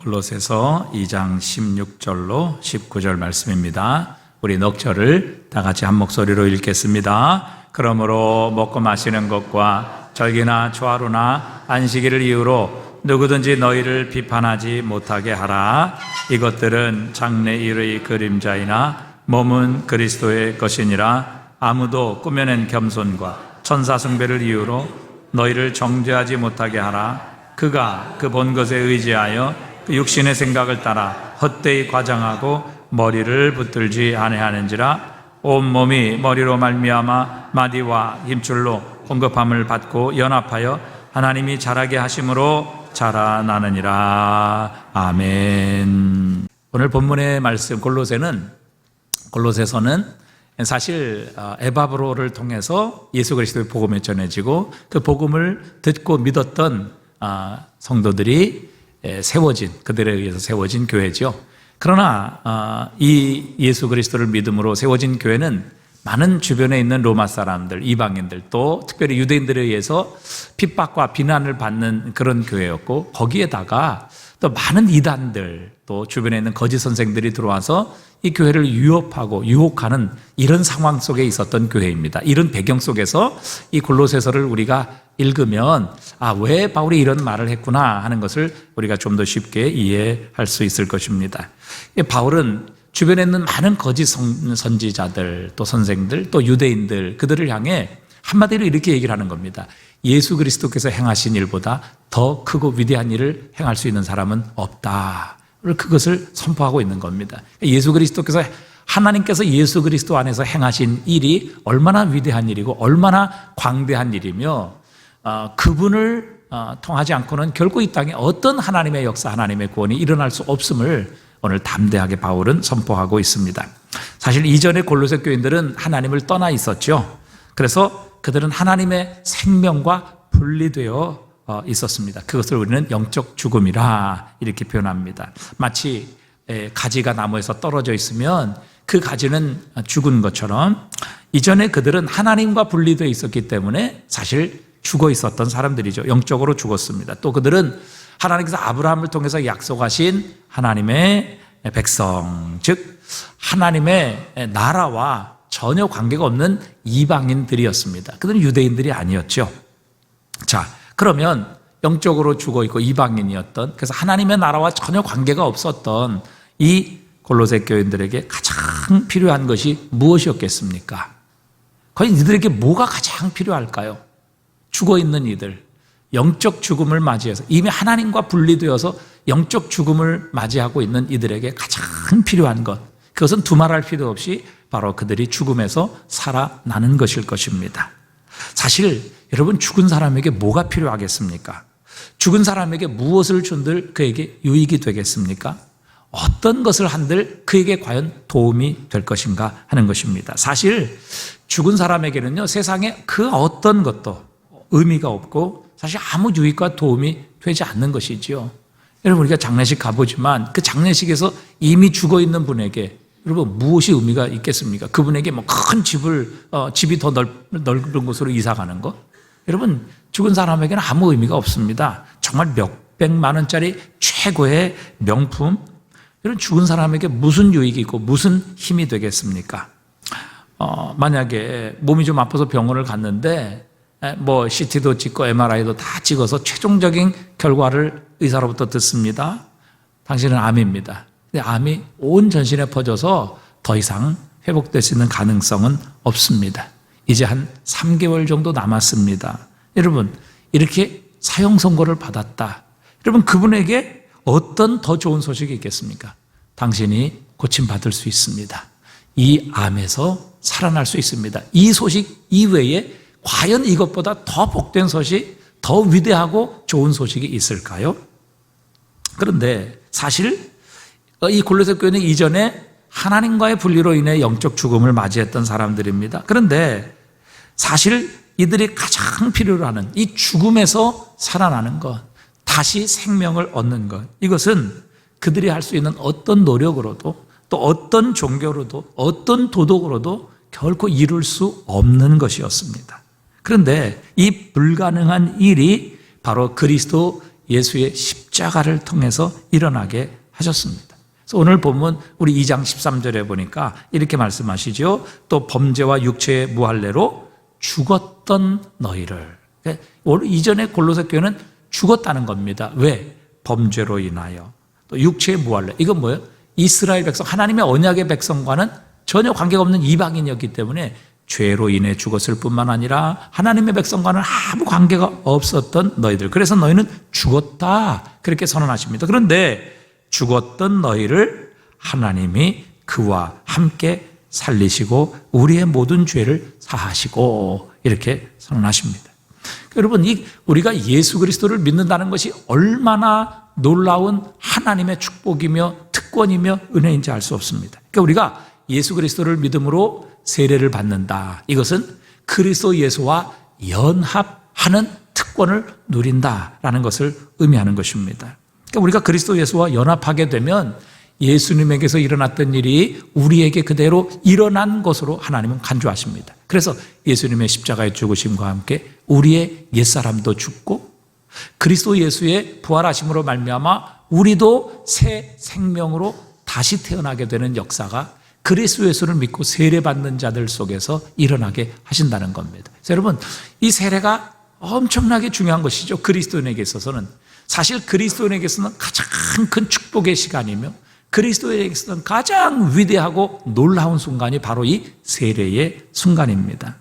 골로새서 2장 16절로 19절 말씀입니다. 우리 넉절을 다 같이 한 목소리로 읽겠습니다. 그러므로 먹고 마시는 것과 절기나 초하루나 안식일을 이유로 누구든지 너희를 비판하지 못하게 하라. 이것들은 장래일의 그림자이나 몸은 그리스도의 것이니라. 아무도 꾸며낸 겸손과 천사 숭배를 이유로 너희를 정죄하지 못하게 하라. 그가 그 본 것에 의지하여 그 육신의 생각을 따라 헛되이 과장하고 머리를 붙들지 아니하는지라. 온몸이 머리로 말미암아 마디와 힘줄로 공급함을 받고 연합하여 하나님이 자라게 하심으로 자라나느니라. 아멘. 오늘 본문의 말씀 골로새서는 사실 에바브로를 통해서 예수 그리스도의 복음이 전해지고 그 복음을 듣고 믿었던 성도들이 세워진, 그들에 의해서 세워진 교회죠. 그러나 이 예수 그리스도를 믿음으로 세워진 교회는 많은 주변에 있는 로마 사람들, 이방인들, 또 특별히 유대인들에 의해서 핍박과 비난을 받는 그런 교회였고, 거기에다가 또 많은 이단들, 또 주변에 있는 거짓 선생들이 들어와서 이 교회를 위협하고 유혹하는 이런 상황 속에 있었던 교회입니다. 이런 배경 속에서 이 골로새서를 우리가 읽으면 왜 바울이 이런 말을 했구나 하는 것을 우리가 좀 더 쉽게 이해할 수 있을 것입니다. 바울은 주변에 있는 많은 거짓 선지자들, 또 선생들, 또 유대인들, 그들을 향해 한마디로 이렇게 얘기를 하는 겁니다. 예수 그리스도께서 행하신 일보다 더 크고 위대한 일을 행할 수 있는 사람은 없다. 그것을 선포하고 있는 겁니다. 예수 그리스도께서, 하나님께서 예수 그리스도 안에서 행하신 일이 얼마나 위대한 일이고 얼마나 광대한 일이며 그분을 통하지 않고는 결코 이 땅에 어떤 하나님의 역사, 하나님의 구원이 일어날 수 없음을 오늘 담대하게 바울은 선포하고 있습니다. 사실 이전에 골로새 교인들은 하나님을 떠나 있었죠. 그래서 그들은 하나님의 생명과 분리되어 있었습니다. 그것을 우리는 영적 죽음이라 이렇게 표현합니다. 마치 가지가 나무에서 떨어져 있으면 그 가지는 죽은 것처럼 이전에 그들은 하나님과 분리되어 있었기 때문에 사실 죽어 있었던 사람들이죠. 영적으로 죽었습니다. 또 그들은 하나님께서 아브라함을 통해서 약속하신 하나님의 백성, 즉 하나님의 나라와 전혀 관계가 없는 이방인들이었습니다. 그들은 유대인들이 아니었죠. 자, 그러면 영적으로 죽어 있고 이방인이었던, 그래서 하나님의 나라와 전혀 관계가 없었던 이 골로새 교인들에게 가장 필요한 것이 무엇이었겠습니까? 과연 이들에게 뭐가 가장 필요할까요? 죽어 있는 이들, 영적 죽음을 맞이해서 이미 하나님과 분리되어서 영적 죽음을 맞이하고 있는 이들에게 가장 필요한 것, 그것은 두말할 필요 없이 바로 그들이 죽음에서 살아나는 것일 것입니다. 사실 여러분, 죽은 사람에게 뭐가 필요하겠습니까? 죽은 사람에게 무엇을 준들 그에게 유익이 되겠습니까? 어떤 것을 한들 그에게 과연 도움이 될 것인가 하는 것입니다. 사실 죽은 사람에게는요, 세상에 그 어떤 것도 의미가 없고 사실 아무 유익과 도움이 되지 않는 것이지요. 여러분, 우리가 장례식 가보지만 그 장례식에서 이미 죽어 있는 분에게 여러분 무엇이 의미가 있겠습니까? 그분에게 뭐 큰 집이 더 넓은 곳으로 이사 가는 것? 여러분, 죽은 사람에게는 아무 의미가 없습니다. 정말 몇백만 원짜리 최고의 명품, 여러분 죽은 사람에게 무슨 유익이 있고 무슨 힘이 되겠습니까? 만약에 몸이 좀 아파서 병원을 갔는데 뭐 CT도 찍고 MRI도 다 찍어서 최종적인 결과를 의사로부터 듣습니다. 당신은 암입니다. 근데 암이 온 전신에 퍼져서 더 이상 회복될 수 있는 가능성은 없습니다. 이제 한 3개월 정도 남았습니다. 여러분, 이렇게 사형 선고를 받았다. 여러분, 그분에게 어떤 더 좋은 소식이 있겠습니까? 당신이 고침받을 수 있습니다. 이 암에서 살아날 수 있습니다. 이 소식 이외에 과연 이것보다 더 복된 소식, 더 위대하고 좋은 소식이 있을까요? 그런데 사실 이 골로새 교회는 이전에 하나님과의 분리로 인해 영적 죽음을 맞이했던 사람들입니다. 그런데 사실 이들이 가장 필요로 하는 이 죽음에서 살아나는 것, 다시 생명을 얻는 것, 이것은 그들이 할 수 있는 어떤 노력으로도, 또 어떤 종교로도, 어떤 도덕으로도 결코 이룰 수 없는 것이었습니다. 그런데 이 불가능한 일이 바로 그리스도 예수의 십자가 십자가를 통해서 일어나게 하셨습니다. 그래서 오늘 보면 우리 2장 13절에 보니까 이렇게 말씀하시죠. 또 범죄와 육체의 무할례로 죽었던 너희를. 이전에 골로새 교회는 죽었다는 겁니다. 왜? 범죄로 인하여. 또 육체의 무할례. 이건 뭐예요? 이스라엘 백성, 하나님의 언약의 백성과는 전혀 관계가 없는 이방인이었기 때문에 죄로 인해 죽었을 뿐만 아니라 하나님의 백성과는 아무 관계가 없었던 너희들. 그래서 너희는 죽었다. 그렇게 선언하십니다. 그런데 죽었던 너희를 하나님이 그와 함께 살리시고 우리의 모든 죄를 사하시고 이렇게 선언하십니다. 여러분, 우리가 예수 그리스도를 믿는다는 것이 얼마나 놀라운 하나님의 축복이며 특권이며 은혜인지 알 수 없습니다. 그러니까 우리가 예수 그리스도를 믿음으로 세례를 받는다. 이것은 그리스도 예수와 연합하는 특권을 누린다라는 것을 의미하는 것입니다. 그러니까 우리가 그리스도 예수와 연합하게 되면 예수님에게서 일어났던 일이 우리에게 그대로 일어난 것으로 하나님은 간주하십니다. 그래서 예수님의 십자가의 죽으심과 함께 우리의 옛사람도 죽고 그리스도 예수의 부활하심으로 말미암아 우리도 새 생명으로 다시 태어나게 되는 역사가 그리스도 예수를 믿고 세례받는 자들 속에서 일어나게 하신다는 겁니다. 그래서 여러분, 이 세례가 엄청나게 중요한 것이죠. 그리스도인에게 있어서는. 사실 그리스도인에게서는 가장 큰 축복의 시간이며 그리스도인에게서는 가장 위대하고 놀라운 순간이 바로 이 세례의 순간입니다.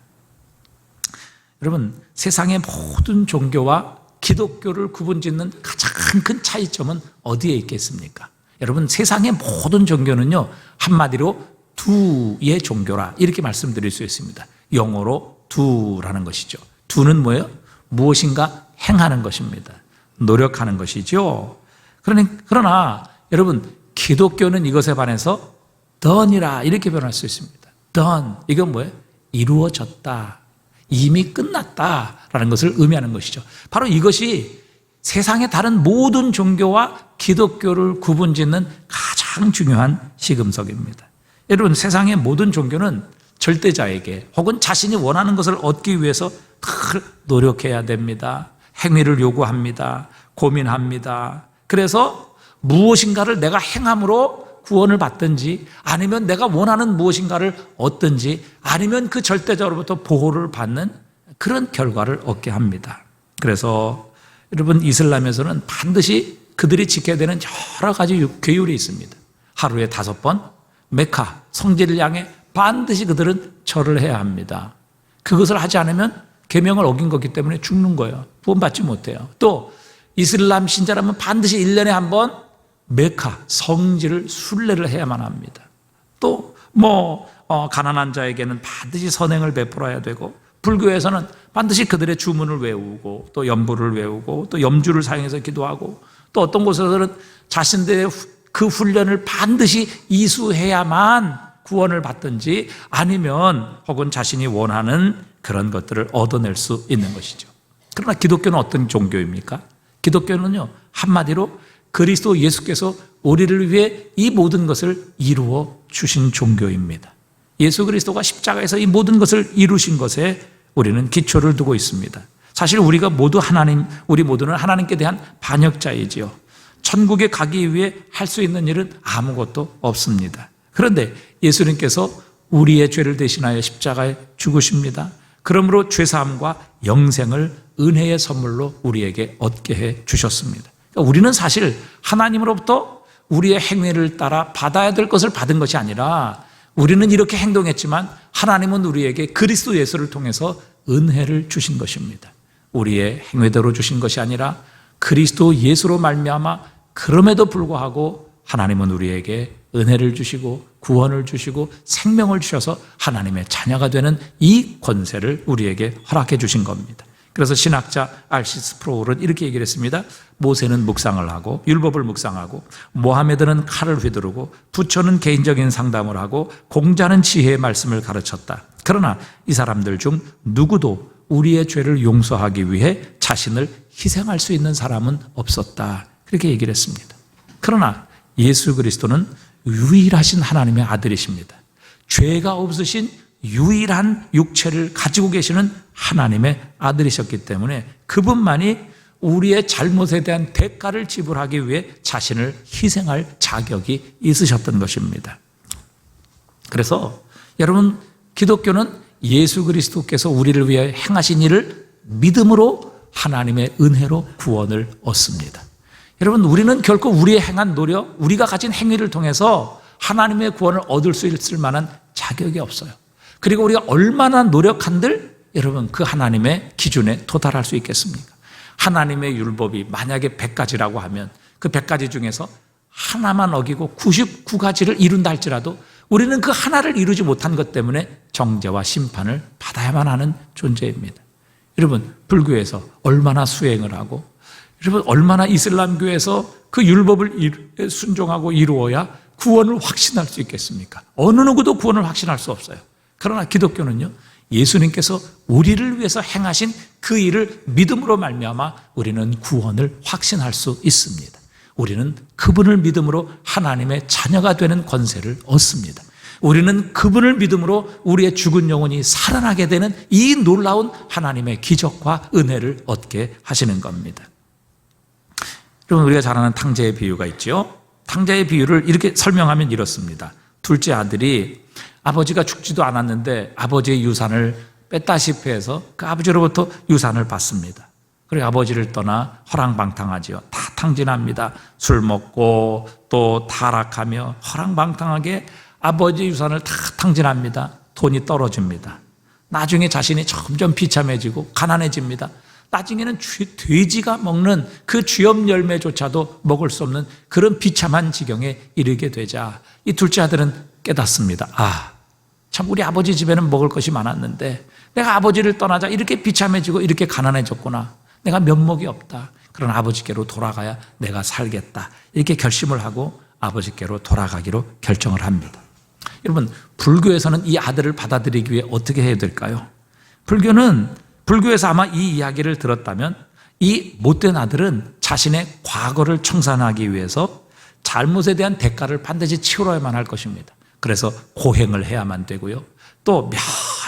여러분, 세상의 모든 종교와 기독교를 구분짓는 가장 큰 차이점은 어디에 있겠습니까? 여러분, 세상의 모든 종교는요, 한마디로 두의 종교라 이렇게 말씀드릴 수 있습니다. 영어로 두라는 것이죠. 두는 뭐예요? 무엇인가 행하는 것입니다. 노력하는 것이죠. 그러나 여러분, 기독교는 이것에 반해서 done이라 이렇게 변할 수 있습니다. done, 이건 뭐예요? 이루어졌다, 이미 끝났다라는 것을 의미하는 것이죠. 바로 이것이 세상의 다른 모든 종교와 기독교를 구분짓는 가장 중요한 시금석입니다. 여러분, 세상의 모든 종교는 절대자에게 혹은 자신이 원하는 것을 얻기 위해서 늘 노력해야 됩니다. 행위를 요구합니다. 고민합니다. 그래서 무엇인가를 내가 행함으로 구원을 받든지 아니면 내가 원하는 무엇인가를 얻든지 아니면 그 절대자로부터 보호를 받는 그런 결과를 얻게 합니다. 그래서 여러분, 이슬람에서는 반드시 그들이 지켜야 되는 여러 가지 규율이 있습니다. 하루에 5번 메카 성지를 향해 반드시 그들은 절을 해야 합니다. 그것을 하지 않으면 계명을 어긴 거기 때문에 죽는 거예요. 구원받지 못해요. 또 이슬람 신자라면 반드시 1년에 한 번 메카 성지를 순례를 해야만 합니다. 또 가난한 자에게는 반드시 선행을 베풀어야 되고, 불교에서는 반드시 그들의 주문을 외우고 또 연부를 외우고 또 염주를 사용해서 기도하고, 또 어떤 곳에서는 자신들의 그 훈련을 반드시 이수해야만 구원을 받든지 아니면 혹은 자신이 원하는 그런 것들을 얻어낼 수 있는 것이죠. 그러나 기독교는 어떤 종교입니까? 기독교는요, 한마디로 그리스도 예수께서 우리를 위해 이 모든 것을 이루어 주신 종교입니다. 예수 그리스도가 십자가에서 이 모든 것을 이루신 것에 우리는 기초를 두고 있습니다. 사실 우리 모두는 하나님께 대한 반역자이지요. 천국에 가기 위해 할 수 있는 일은 아무것도 없습니다. 그런데 예수님께서 우리의 죄를 대신하여 십자가에 죽으십니다. 그러므로 죄사함과 영생을 은혜의 선물로 우리에게 얻게 해 주셨습니다. 그러니까 우리는 사실 하나님으로부터 우리의 행위를 따라 받아야 될 것을 받은 것이 아니라, 우리는 이렇게 행동했지만 하나님은 우리에게 그리스도 예수를 통해서 은혜를 주신 것입니다. 우리의 행위대로 주신 것이 아니라 그리스도 예수로 말미암아 그럼에도 불구하고 하나님은 우리에게 은혜를 주시고 구원을 주시고 생명을 주셔서 하나님의 자녀가 되는 이 권세를 우리에게 허락해 주신 겁니다. 그래서 신학자 R.C. 스프로울은 이렇게 얘기를 했습니다. 모세는 묵상을 하고 율법을 묵상하고 모하메드는 칼을 휘두르고 부처는 개인적인 상담을 하고 공자는 지혜의 말씀을 가르쳤다. 그러나 이 사람들 중 누구도 우리의 죄를 용서하기 위해 자신을 희생할 수 있는 사람은 없었다. 그렇게 얘기를 했습니다. 그러나 예수 그리스도는 유일하신 하나님의 아들이십니다. 죄가 없으신 유일한 육체를 가지고 계시는 하나님의 아들이셨기 때문에 그분만이 우리의 잘못에 대한 대가를 지불하기 위해 자신을 희생할 자격이 있으셨던 것입니다. 그래서 여러분, 기독교는 예수 그리스도께서 우리를 위해 행하신 일을 믿음으로 하나님의 은혜로 구원을 얻습니다. 여러분, 우리는 결코 우리의 행한 노력, 우리가 가진 행위를 통해서 하나님의 구원을 얻을 수 있을 만한 자격이 없어요. 그리고 우리가 얼마나 노력한들 여러분 그 하나님의 기준에 도달할 수 있겠습니까? 하나님의 율법이 만약에 100가지라고 하면 그 100가지 중에서 하나만 어기고 99가지를 이룬다 할지라도 우리는 그 하나를 이루지 못한 것 때문에 정죄와 심판을 받아야만 하는 존재입니다. 여러분, 불교에서 얼마나 수행을 하고, 여러분 얼마나 이슬람교에서 그 율법을 순종하고 이루어야 구원을 확신할 수 있겠습니까? 어느 누구도 구원을 확신할 수 없어요. 그러나 기독교는요, 예수님께서 우리를 위해서 행하신 그 일을 믿음으로 말미암아 우리는 구원을 확신할 수 있습니다. 우리는 그분을 믿음으로 하나님의 자녀가 되는 권세를 얻습니다. 우리는 그분을 믿음으로 우리의 죽은 영혼이 살아나게 되는 이 놀라운 하나님의 기적과 은혜를 얻게 하시는 겁니다. 여러분, 우리가 잘 아는 탕자의 비유가 있죠. 탕자의 비유를 이렇게 설명하면 이렇습니다. 둘째 아들이 아버지가 죽지도 않았는데 아버지의 유산을 뺐다시피 해서 그 아버지로부터 유산을 받습니다. 그리고 아버지를 떠나 허랑방탕하지요. 다 탕진합니다. 술 먹고 또 타락하며 허랑방탕하게 아버지 유산을 다 탕진합니다. 돈이 떨어집니다. 나중에 자신이 점점 비참해지고 가난해집니다. 나중에는 돼지가 먹는 그 쥐염 열매조차도 먹을 수 없는 그런 비참한 지경에 이르게 되자 이 둘째 아들은 깨닫습니다. 참 우리 아버지 집에는 먹을 것이 많았는데 내가 아버지를 떠나자 이렇게 비참해지고 이렇게 가난해졌구나. 내가 면목이 없다. 그런 아버지께로 돌아가야 내가 살겠다. 이렇게 결심을 하고 아버지께로 돌아가기로 결정을 합니다. 여러분, 불교에서는 이 아들을 받아들이기 위해 어떻게 해야 될까요? 불교에서 아마 이 이야기를 들었다면 이 못된 아들은 자신의 과거를 청산하기 위해서 잘못에 대한 대가를 반드시 치러야만 할 것입니다. 그래서 고행을 해야만 되고요. 또 몇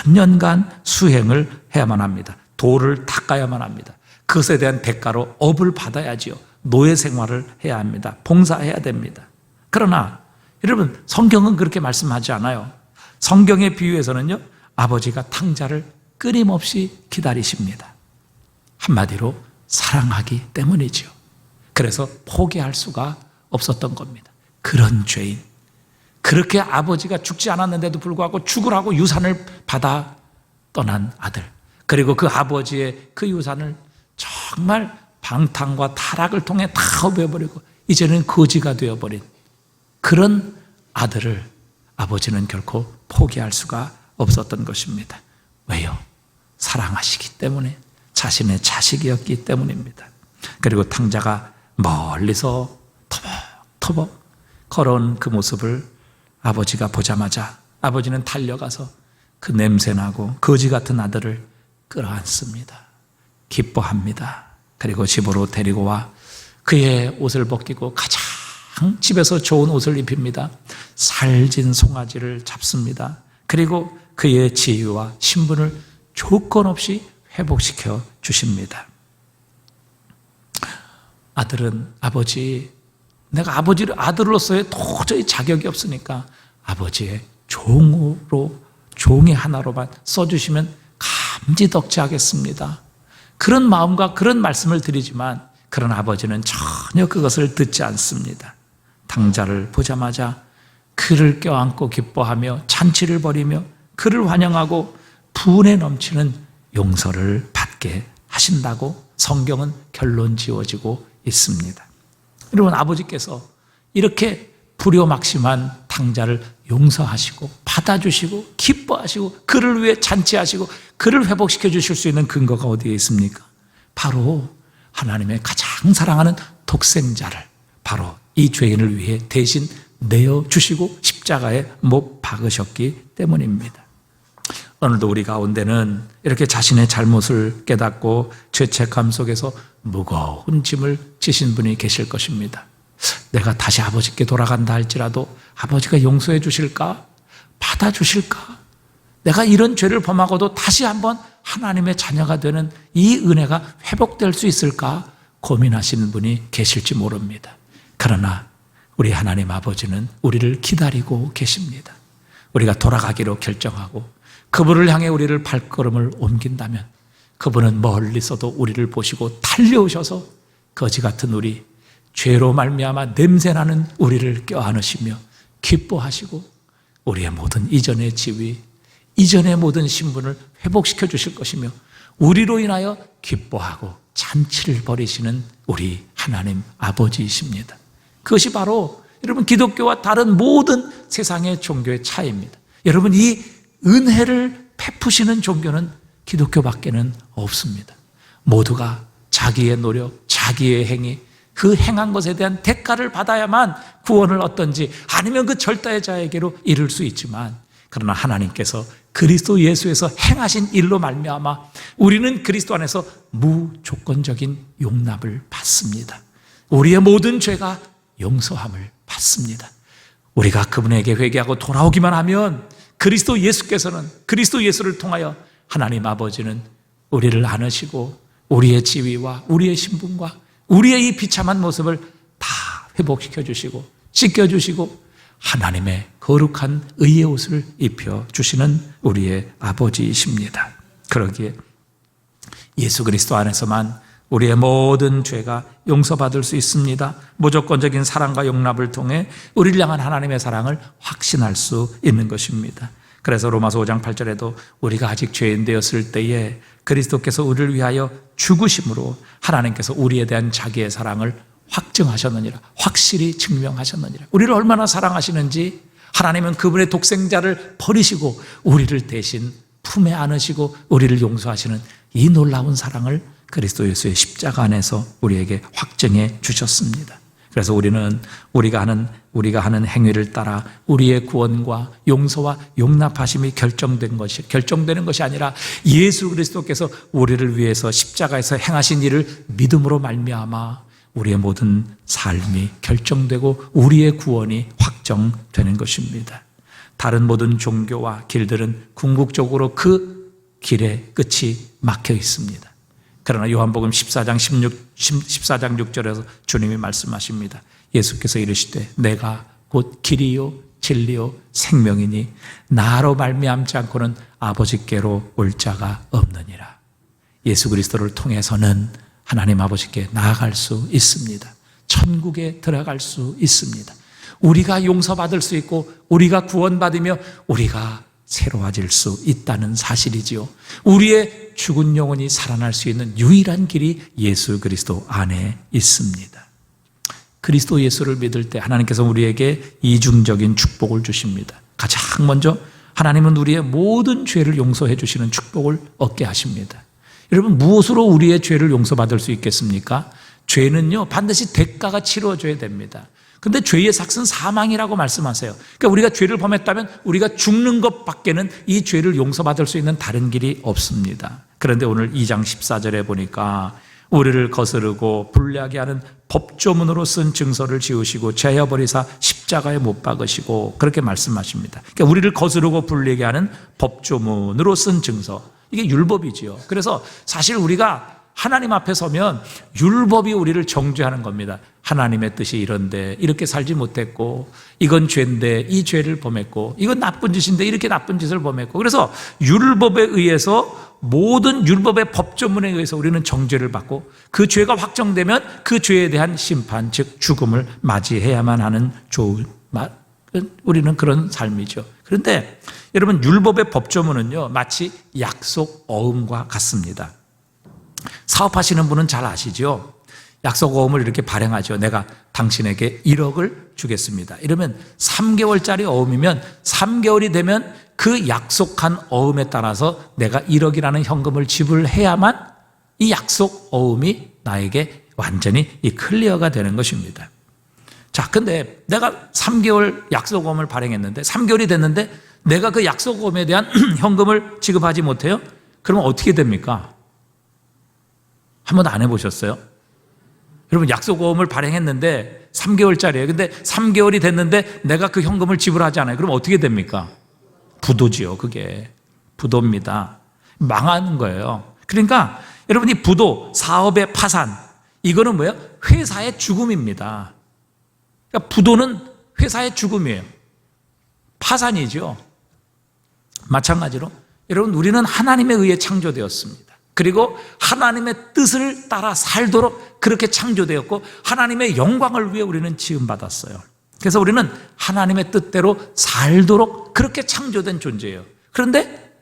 년간 수행을 해야만 합니다. 도를 닦아야만 합니다. 그것에 대한 대가로 업을 받아야지요. 노예 생활을 해야 합니다. 봉사해야 됩니다. 그러나 여러분, 성경은 그렇게 말씀하지 않아요. 성경의 비유에서는요, 아버지가 탕자를 끊임없이 기다리십니다. 한마디로 사랑하기 때문이지요. 그래서 포기할 수가 없었던 겁니다. 그런 죄인, 그렇게 아버지가 죽지 않았는데도 불구하고 죽으라고 유산을 받아 떠난 아들, 그리고 그 아버지의 그 유산을 정말 방탕과 타락을 통해 다 엎어버리고 이제는 거지가 되어버린 그런 아들을 아버지는 결코 포기할 수가 없었던 것입니다. 왜요? 사랑하시기 때문에, 자신의 자식이었기 때문입니다. 그리고 탕자가 멀리서 터벅터벅 걸어온 그 모습을 아버지가 보자마자 아버지는 달려가서 그 냄새나고 거지 같은 아들을 끌어안습니다. 기뻐합니다. 그리고 집으로 데리고 와 그의 옷을 벗기고 가장 집에서 좋은 옷을 입힙니다. 살진 송아지를 잡습니다. 그리고 그의 지위와 신분을 조건 없이 회복시켜 주십니다. 아들은 내가 아들로서의 도저히 자격이 없으니까 아버지의 종의 하나로만 써주시면 감지덕지하겠습니다. 그런 마음과 그런 말씀을 드리지만 그런 아버지는 전혀 그것을 듣지 않습니다. 탕자를 보자마자 그를 껴안고 기뻐하며 잔치를 벌이며 그를 환영하고 분에 넘치는 용서를 받게 하신다고 성경은 결론 지어지고 있습니다. 여러분, 아버지께서 이렇게 불효막심한 탕자를 용서하시고 받아주시고 기뻐하시고 그를 위해 잔치하시고 그를 회복시켜 주실 수 있는 근거가 어디에 있습니까? 바로 하나님의 가장 사랑하는 독생자를 바로 이 죄인을 위해 대신 내어주시고 십자가에 못 박으셨기 때문입니다. 오늘도 우리 가운데는 이렇게 자신의 잘못을 깨닫고 죄책감 속에서 무거운 짐을 지신 분이 계실 것입니다. 내가 다시 아버지께 돌아간다 할지라도 아버지가 용서해 주실까? 받아주실까? 내가 이런 죄를 범하고도 다시 한번 하나님의 자녀가 되는 이 은혜가 회복될 수 있을까? 고민하시는 분이 계실지 모릅니다. 그러나 우리 하나님 아버지는 우리를 기다리고 계십니다. 우리가 돌아가기로 결정하고 그분을 향해 우리를 발걸음을 옮긴다면 그분은 멀리서도 우리를 보시고 달려오셔서 거지 같은 우리, 죄로 말미암아 냄새나는 우리를 껴안으시며 기뻐하시고 우리의 모든 이전의 지위, 이전의 모든 신분을 회복시켜 주실 것이며 우리로 인하여 기뻐하고 잔치를 벌이시는 우리 하나님 아버지이십니다. 그것이 바로 여러분 기독교와 다른 모든 세상의 종교의 차이입니다. 여러분 이 은혜를 베푸시는 종교는 기독교밖에는 없습니다. 모두가 자기의 노력, 자기의 행위, 그 행한 것에 대한 대가를 받아야만 구원을 얻든지 아니면 그 절대자에게로 이를 수 있지만, 그러나 하나님께서 그리스도 예수에서 행하신 일로 말미암아 우리는 그리스도 안에서 무조건적인 용납을 받습니다. 우리의 모든 죄가 용서함을 받습니다. 우리가 그분에게 회개하고 돌아오기만 하면 그리스도 예수께서는, 그리스도 예수를 통하여 하나님 아버지는 우리를 안으시고 우리의 지위와 우리의 신분과 우리의 이 비참한 모습을 다 회복시켜 주시고 씻겨 주시고 하나님의 거룩한 의의 옷을 입혀 주시는 우리의 아버지이십니다. 그러기에 예수 그리스도 안에서만 우리의 모든 죄가 용서받을 수 있습니다. 무조건적인 사랑과 용납을 통해 우리를 향한 하나님의 사랑을 확신할 수 있는 것입니다. 그래서 로마서 5장 8절에도 우리가 아직 죄인 되었을 때에 그리스도께서 우리를 위하여 죽으심으로 하나님께서 우리에 대한 자기의 사랑을 확증하셨느니라, 확실히 증명하셨느니라. 우리를 얼마나 사랑하시는지, 하나님은 그분의 독생자를 버리시고 우리를 대신 품에 안으시고 우리를 용서하시는 이 놀라운 사랑을 그리스도 예수의 십자가 안에서 우리에게 확증해 주셨습니다. 그래서 우리는 우리가 하는 행위를 따라 우리의 구원과 용서와 용납하심이 결정되는 것이 아니라 예수 그리스도께서 우리를 위해서 십자가에서 행하신 일을 믿음으로 말미암아 우리의 모든 삶이 결정되고 우리의 구원이 확정되는 것입니다. 다른 모든 종교와 길들은 궁극적으로 그 길의 끝이 막혀 있습니다. 그러나 요한복음 14장 6절에서 주님이 말씀하십니다. 예수께서 이르시되 내가 곧 길이요 진리요 생명이니 나로 말미암지 않고는 아버지께로 올 자가 없느니라. 예수 그리스도를 통해서는 하나님 아버지께 나아갈 수 있습니다. 천국에 들어갈 수 있습니다. 우리가 용서받을 수 있고 우리가 구원받으며 우리가 새로워질 수 있다는 사실이지요. 우리의 죽은 영혼이 살아날 수 있는 유일한 길이 예수 그리스도 안에 있습니다. 그리스도 예수를 믿을 때 하나님께서 우리에게 이중적인 축복을 주십니다. 가장 먼저 하나님은 우리의 모든 죄를 용서해 주시는 축복을 얻게 하십니다. 여러분, 무엇으로 우리의 죄를 용서받을 수 있겠습니까? 죄는요 반드시 대가가 치러져야 됩니다. 근데 죄의 삭은 사망이라고 말씀하세요. 그러니까 우리가 죄를 범했다면 우리가 죽는 것밖에는 이 죄를 용서받을 수 있는 다른 길이 없습니다. 그런데 오늘 2장 14절에 보니까 우리를 거스르고 불리하게 하는 법조문으로 쓴 증서를 지우시고 제어버리사 십자가에 못 박으시고 그렇게 말씀하십니다. 그러니까 우리를 거스르고 불리게 하는 법조문으로 쓴 증서, 이게 율법이지요. 그래서 사실 우리가 하나님 앞에 서면 율법이 우리를 정죄하는 겁니다. 하나님의 뜻이 이런데 이렇게 살지 못했고, 이건 죄인데 이 죄를 범했고, 이건 나쁜 짓인데 이렇게 나쁜 짓을 범했고, 그래서 율법에 의해서, 모든 율법의 법조문에 의해서 우리는 정죄를 받고 그 죄가 확정되면 그 죄에 대한 심판, 즉 죽음을 맞이해야만 하는 우리는 그런 삶이죠. 그런데 여러분, 율법의 법조문은요 마치 약속 어음과 같습니다. 사업하시는 분은 잘 아시죠? 약속 어음을 이렇게 발행하죠. 내가 당신에게 1억을 주겠습니다. 이러면 3개월짜리 어음이면 3개월이 되면 그 약속한 어음에 따라서 내가 1억이라는 현금을 지불해야만 이 약속 어음이 나에게 완전히 클리어가 되는 것입니다. 자, 근데 내가 3개월 약속 어음을 발행했는데 3개월이 됐는데 내가 그 약속 어음에 대한 현금을 지급하지 못해요? 그러면 어떻게 됩니까? 한 번도 안 해보셨어요? 여러분, 약속어음을 발행했는데 3개월짜리예요. 근데 3개월이 됐는데 내가 그 현금을 지불하지 않아요. 그럼 어떻게 됩니까? 부도지요. 그게 부도입니다. 망하는 거예요. 그러니까 여러분, 이 부도, 사업의 파산, 이거는 뭐예요? 회사의 죽음입니다. 그러니까 부도는 회사의 죽음이에요. 파산이죠. 마찬가지로 여러분, 우리는 하나님에 의해 창조되었습니다. 그리고 하나님의 뜻을 따라 살도록 그렇게 창조되었고, 하나님의 영광을 위해 우리는 지음받았어요. 그래서 우리는 하나님의 뜻대로 살도록 그렇게 창조된 존재예요. 그런데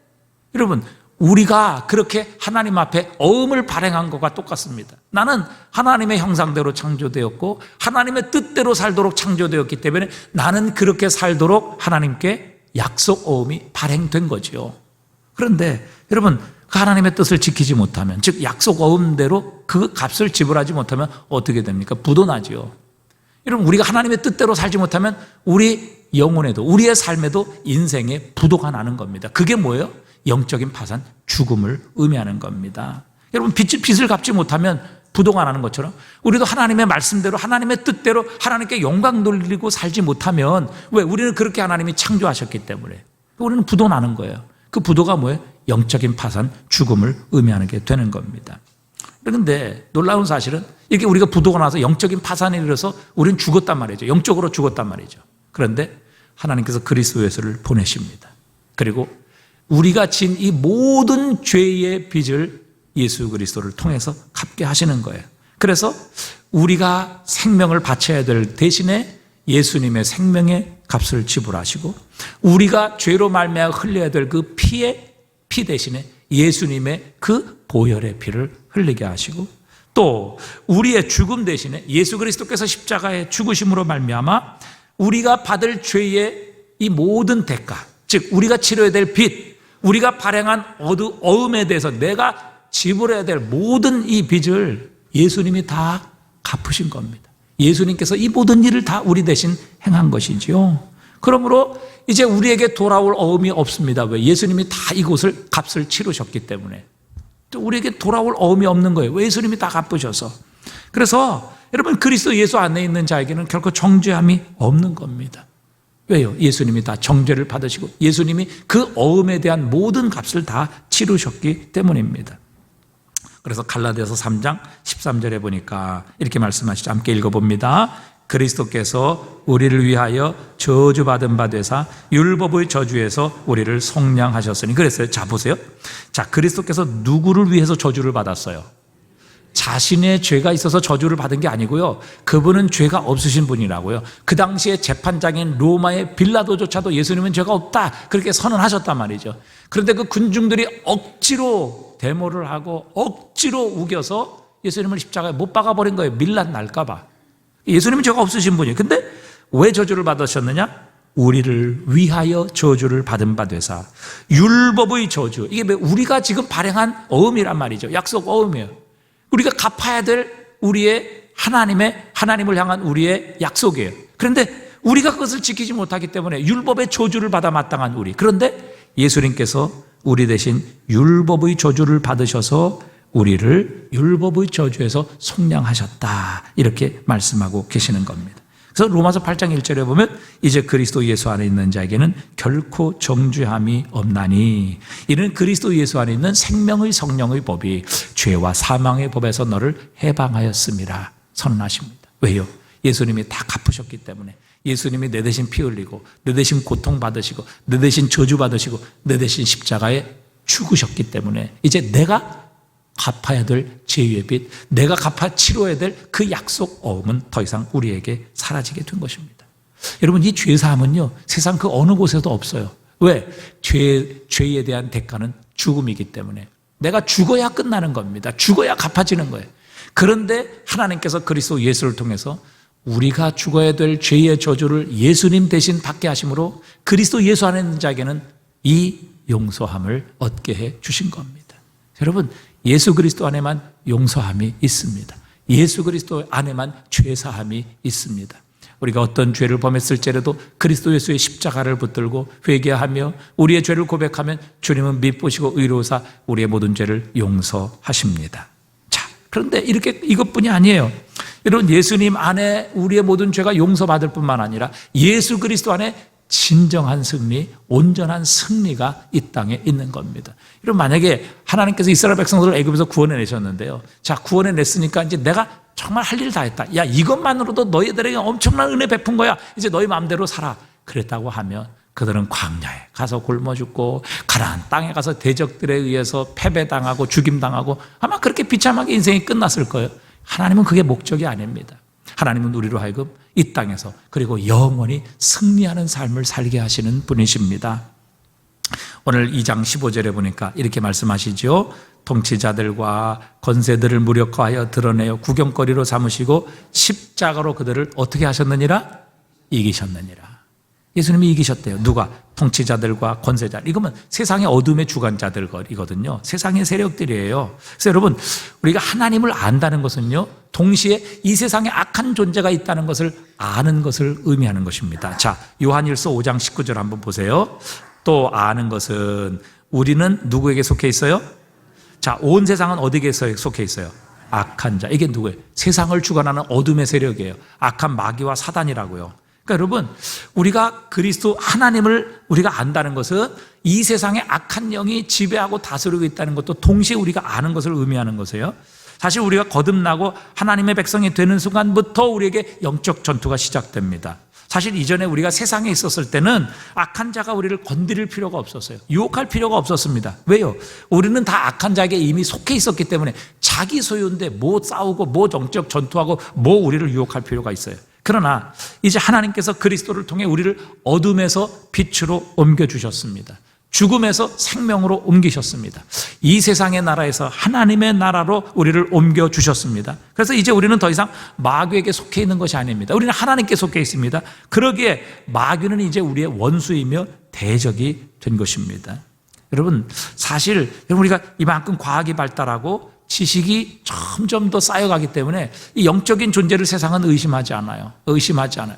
여러분, 우리가 그렇게 하나님 앞에 어음을 발행한 것과 똑같습니다. 나는 하나님의 형상대로 창조되었고 하나님의 뜻대로 살도록 창조되었기 때문에 나는 그렇게 살도록 하나님께 약속 어음이 발행된 거죠. 그런데 여러분, 그 하나님의 뜻을 지키지 못하면, 즉 약속 어음대로 그 값을 지불하지 못하면 어떻게 됩니까? 부도나지요. 여러분, 우리가 하나님의 뜻대로 살지 못하면 우리 영혼에도, 우리의 삶에도 인생에 부도가 나는 겁니다. 그게 뭐예요? 영적인 파산, 죽음을 의미하는 겁니다. 여러분, 빚을 갚지 못하면 부도가 나는 것처럼 우리도 하나님의 말씀대로, 하나님의 뜻대로 하나님께 영광 돌리고 살지 못하면, 왜? 우리는 그렇게 하나님이 창조하셨기 때문에 우리는 부도 나는 거예요. 그 부도가 뭐예요? 영적인 파산, 죽음을 의미하는 게 되는 겁니다. 그런데 놀라운 사실은 이렇게 우리가 부도가 나서 영적인 파산에 이르러서 우리는 죽었단 말이죠. 영적으로 죽었단 말이죠. 그런데 하나님께서 그리스도 예수를 보내십니다. 그리고 우리가 진 이 모든 죄의 빚을 예수 그리스도를 통해서 갚게 하시는 거예요. 그래서 우리가 생명을 바쳐야 될 대신에 예수님의 생명의 값을 지불하시고, 우리가 죄로 말미암아 흘려야 될 그 피 대신에 예수님의 그 보혈의 피를 흘리게 하시고, 또 우리의 죽음 대신에 예수 그리스도께서 십자가의 죽으심으로 말미암아 우리가 받을 죄의 이 모든 대가, 즉 우리가 치러야 될 빚, 우리가 발행한 어음에 대해서 내가 지불해야 될 모든 이 빚을 예수님이 다 갚으신 겁니다. 예수님께서 이 모든 일을 다 우리 대신 행한 것이지요. 그러므로 이제 우리에게 돌아올 어음이 없습니다. 왜? 예수님이 다 이곳을 값을 치르셨기 때문에. 또 우리에게 돌아올 어음이 없는 거예요. 왜? 예수님이 다 갚으셔서. 그래서 여러분, 그리스도 예수 안에 있는 자에게는 결코 정죄함이 없는 겁니다. 왜요? 예수님이 다 정죄를 받으시고 예수님이 그 어음에 대한 모든 값을 다 치르셨기 때문입니다. 그래서 갈라디아서 3장 13절에 보니까 이렇게 말씀하시죠. 함께 읽어봅니다. 그리스도께서 우리를 위하여 저주받은 바 되사 율법의 저주에서 우리를 속량하셨으니. 그랬어요. 자, 보세요. 자, 그리스도께서 누구를 위해서 저주를 받았어요? 자신의 죄가 있어서 저주를 받은 게 아니고요, 그분은 죄가 없으신 분이라고요. 그 당시에 재판장인 로마의 빌라도조차도 예수님은 죄가 없다 그렇게 선언하셨단 말이죠. 그런데 그 군중들이 억지로 데모를 하고 억지로 우겨서 예수님을 십자가에 못 박아버린 거예요. 밀란 날까 봐. 예수님은 죄가 없으신 분이에요. 근데 왜 저주를 받으셨느냐? 우리를 위하여 저주를 받은 바 되사. 율법의 저주, 이게 우리가 지금 발행한 어음이란 말이죠. 약속 어음이에요. 우리가 갚아야 될 우리의 하나님을 향한 우리의 약속이에요. 그런데 우리가 그것을 지키지 못하기 때문에 율법의 저주를 받아 마땅한 우리. 그런데 예수님께서 우리 대신 율법의 저주를 받으셔서 우리를 율법의 저주에서 속량하셨다, 이렇게 말씀하고 계시는 겁니다. 그래서 로마서 8장 1절에 보면 이제 그리스도 예수 안에 있는 자에게는 결코 정죄함이 없나니 이는 그리스도 예수 안에 있는 생명의 성령의 법이 죄와 사망의 법에서 너를 해방하였음이라 선언하십니다. 왜요? 예수님이 다 갚으셨기 때문에. 예수님이 내 대신 피 흘리고 내 대신 고통받으시고 내 대신 저주받으시고 내 대신 십자가에 죽으셨기 때문에 이제 내가 갚아야 될 죄의 빚, 내가 갚아 치러야 될 그 약속 어음은 더 이상 우리에게 사라지게 된 것입니다. 여러분, 이 죄사함은요, 세상 그 어느 곳에도 없어요. 왜? 죄에 대한 대가는 죽음이기 때문에. 내가 죽어야 끝나는 겁니다. 죽어야 갚아지는 거예요. 그런데 하나님께서 그리스도 예수를 통해서 우리가 죽어야 될 죄의 저주를 예수님 대신 받게 하심으로 그리스도 예수 안에 있는 자에게는 이 용서함을 얻게 해 주신 겁니다. 여러분, 예수 그리스도 안에만 용서함이 있습니다. 예수 그리스도 안에만 죄사함이 있습니다. 우리가 어떤 죄를 범했을지라도 그리스도 예수의 십자가를 붙들고 회개하며 우리의 죄를 고백하면 주님은 미쁘시고 의로우사 우리의 모든 죄를 용서하십니다. 자, 그런데 이것뿐이 아니에요. 여러분, 예수님 안에 우리의 모든 죄가 용서받을 뿐만 아니라 예수 그리스도 안에 진정한 승리, 온전한 승리가 이 땅에 있는 겁니다. 여러분, 만약에 하나님께서 이스라엘 백성들을 애굽에서 구원해내셨는데요, 자, 구원해냈으니까 이제 내가 정말 할 일 다 했다, 야, 이것만으로도 너희들에게 엄청난 은혜 베푼 거야, 이제 너희 마음대로 살아, 그랬다고 하면 그들은 광야에 가서 굶어 죽고 가나안 땅에 가서 대적들에 의해서 패배당하고 죽임당하고 아마 그렇게 비참하게 인생이 끝났을 거예요. 하나님은 그게 목적이 아닙니다. 하나님은 우리로 하여금 이 땅에서 그리고 영원히 승리하는 삶을 살게 하시는 분이십니다. 오늘 2장 15절에 보니까 이렇게 말씀하시죠. 통치자들과 권세들을 무력화하여 드러내어 구경거리로 삼으시고 십자가로 그들을 어떻게 하셨느니라? 이기셨느니라. 예수님이 이기셨대요. 누가? 통치자들과 권세자. 이거면 세상의 어둠의 주관자들이거든요. 세상의 세력들이에요. 그래서 여러분, 우리가 하나님을 안다는 것은요, 동시에 이 세상에 악한 존재가 있다는 것을 아는 것을 의미하는 것입니다. 자, 요한일서 5장 19절 한번 보세요. 또 아는 것은 우리는 누구에게 속해 있어요? 자, 온 세상은 어디에 속해 있어요? 악한 자. 이게 누구예요? 세상을 주관하는 어둠의 세력이에요. 악한 마귀와 사단이라고요. 그러니까 여러분, 우리가 그리스도 하나님을 우리가 안다는 것은 이 세상에 악한 영이 지배하고 다스리고 있다는 것도 동시에 우리가 아는 것을 의미하는 것이에요. 사실 우리가 거듭나고 하나님의 백성이 되는 순간부터 우리에게 영적 전투가 시작됩니다. 사실 이전에 우리가 세상에 있었을 때는 악한 자가 우리를 건드릴 필요가 없었어요. 유혹할 필요가 없었습니다. 왜요? 우리는 다 악한 자에게 이미 속해 있었기 때문에 자기 소유인데 뭐 싸우고 뭐 영적 전투하고 뭐 우리를 유혹할 필요가 있어요. 그러나 이제 하나님께서 그리스도를 통해 우리를 어둠에서 빛으로 옮겨주셨습니다. 죽음에서 생명으로 옮기셨습니다. 이 세상의 나라에서 하나님의 나라로 우리를 옮겨주셨습니다. 그래서 이제 우리는 더 이상 마귀에게 속해 있는 것이 아닙니다. 우리는 하나님께 속해 있습니다. 그러기에 마귀는 이제 우리의 원수이며 대적이 된 것입니다. 여러분, 사실 우리가 이만큼 과학이 발달하고 지식이 점점 더 쌓여가기 때문에 이 영적인 존재를 세상은 의심하지 않아요.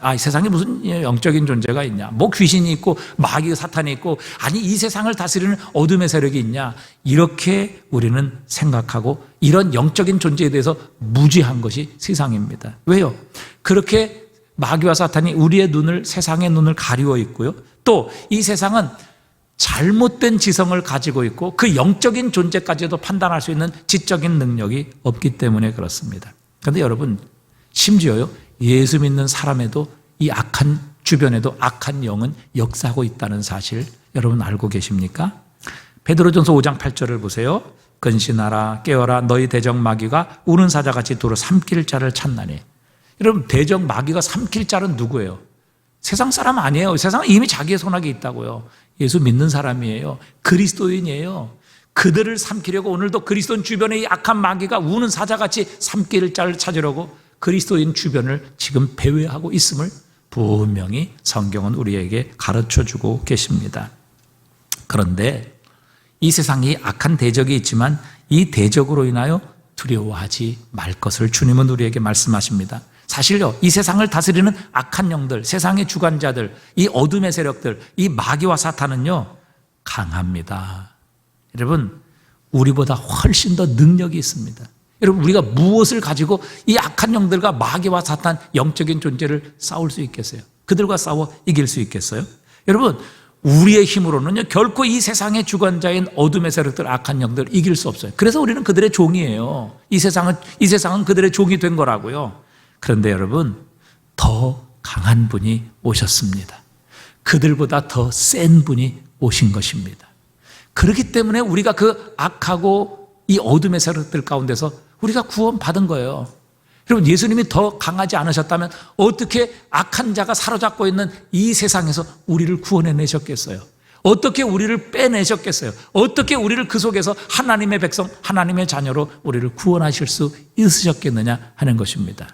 아, 이 세상에 무슨 영적인 존재가 있냐? 뭐 귀신이 있고 마귀 사탄이 있고, 아니 이 세상을 다스리는 어둠의 세력이 있냐? 이렇게 우리는 생각하고 이런 영적인 존재에 대해서 무지한 것이 세상입니다. 왜요? 그렇게 마귀와 사탄이 우리의 눈을, 세상의 눈을 가리워 있고요. 또 이 세상은 잘못된 지성을 가지고 있고 그 영적인 존재까지도 판단할 수 있는 지적인 능력이 없기 때문에 그렇습니다. 그런데 여러분, 심지어요, 예수 믿는 사람에도 이 악한, 주변에도 악한 영은 역사하고 있다는 사실 여러분 알고 계십니까? 베드로전서 5장 8절을 보세요. 근신하라, 깨어라, 너희 대적 마귀가 우는 사자같이 도로 삼킬 자를 찾나니. 여러분, 대적 마귀가 삼킬 자는 누구예요? 세상 사람 아니에요. 세상은 이미 자기의 손아귀에 있다고요. 예수 믿는 사람이에요. 그리스도인이에요. 그들을 삼키려고 오늘도 그리스도인 주변에 이 악한 마귀가 우는 사자같이 삼킬 자를 찾으려고 그리스도인 주변을 지금 배회하고 있음을 분명히 성경은 우리에게 가르쳐주고 계십니다. 그런데 이 세상에 악한 대적이 있지만 이 대적으로 인하여 두려워하지 말 것을 주님은 우리에게 말씀하십니다. 사실요, 이 세상을 다스리는 악한 영들, 세상의 주관자들, 이 어둠의 세력들, 이 마귀와 사탄은요, 강합니다. 여러분, 우리보다 훨씬 더 능력이 있습니다. 여러분, 우리가 무엇을 가지고 이 악한 영들과 마귀와 사탄, 영적인 존재를 싸울 수 있겠어요? 그들과 싸워 이길 수 있겠어요? 여러분, 우리의 힘으로는요, 결코 이 세상의 주관자인 어둠의 세력들, 악한 영들 이길 수 없어요. 그래서 우리는 그들의 종이에요. 이 세상은 그들의 종이 된 거라고요. 그런데 여러분, 더 강한 분이 오셨습니다. 그들보다 더 센 분이 오신 것입니다. 그렇기 때문에 우리가 그 악하고 이 어둠의 세력들 가운데서 우리가 구원받은 거예요. 여러분, 예수님이 더 강하지 않으셨다면 어떻게 악한 자가 사로잡고 있는 이 세상에서 우리를 구원해내셨겠어요? 어떻게 우리를 빼내셨겠어요? 어떻게 우리를 그 속에서 하나님의 백성, 하나님의 자녀로 우리를 구원하실 수 있으셨겠느냐 하는 것입니다.